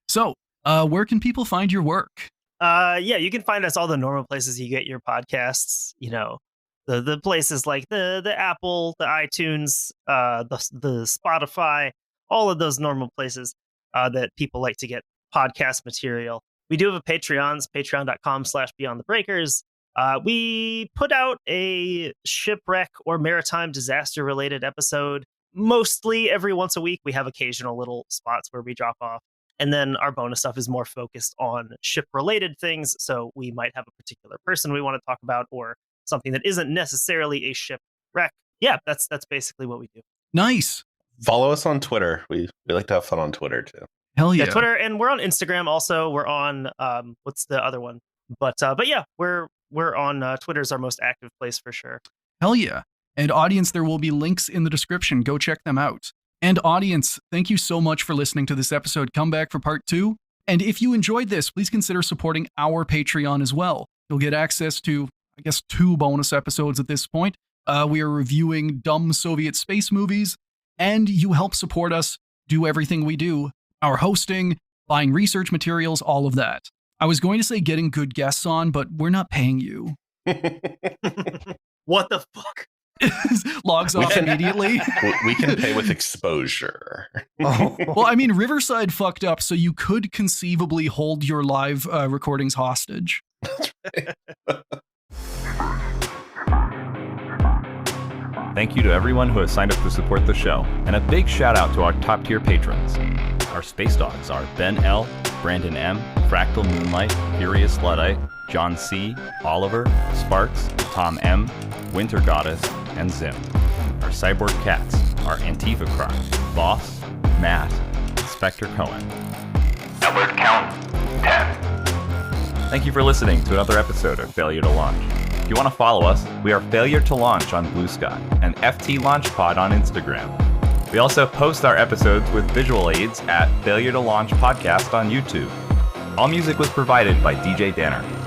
Speaker 2: So, where can people find your work?
Speaker 3: Yeah, you can find us all the normal places you get your podcasts. The places like the Apple, the iTunes, the Spotify, all of those normal places that people like to get podcast material. We do have a Patreon, patreon.com/beyondthebreakers. We put out a shipwreck or maritime disaster related episode mostly every once a week. We have occasional little spots where we drop off. And then our bonus stuff is more focused on ship related things. So we might have a particular person we want to talk about or something that isn't necessarily a shipwreck. Yeah, that's basically what we do.
Speaker 2: Nice.
Speaker 4: Follow us on Twitter. We like to have fun on Twitter too.
Speaker 2: Hell yeah.
Speaker 3: Twitter, and we're on Instagram also. We're on what's the other one? But yeah, we're on Twitter's our most active place for sure.
Speaker 2: Hell yeah. And audience, there will be links in the description. Go check them out. And audience, thank you so much for listening to this episode. Come back for part 2. And if you enjoyed this, please consider supporting our Patreon as well. You'll get access to, I guess, 2 bonus episodes at this point. We are reviewing dumb Soviet space movies, and you help support us do everything we do. Our hosting, buying research materials, all of that. I was going to say getting good guests on, but we're not paying you.
Speaker 3: What the fuck?
Speaker 2: Logs off immediately.
Speaker 4: We can pay with exposure.
Speaker 5: Oh.
Speaker 2: Well, I mean, Riverside fucked up, so you could conceivably hold your live recordings hostage.
Speaker 4: That's right.
Speaker 6: Thank you to everyone who has signed up to support the show, and a big shout out to our top tier patrons. Our space dogs are Ben L., Brandon M., Fractal Moonlight, Furious Luddite, John C., Oliver, Sparks, Tom M., Winter Goddess, and Zim. Our cyborg cats are Antifa Croc, Boss, Matt, Spectre Cohen.
Speaker 1: Alert count 10.
Speaker 6: Thank you for listening to another episode of Failure to Launch. If you want to follow us, we are Failure to Launch on Blue Sky and FT Launch Pod on Instagram. We also post our episodes with visual aids at Failure to Launch Podcast on YouTube. All music was provided by DJ Danner.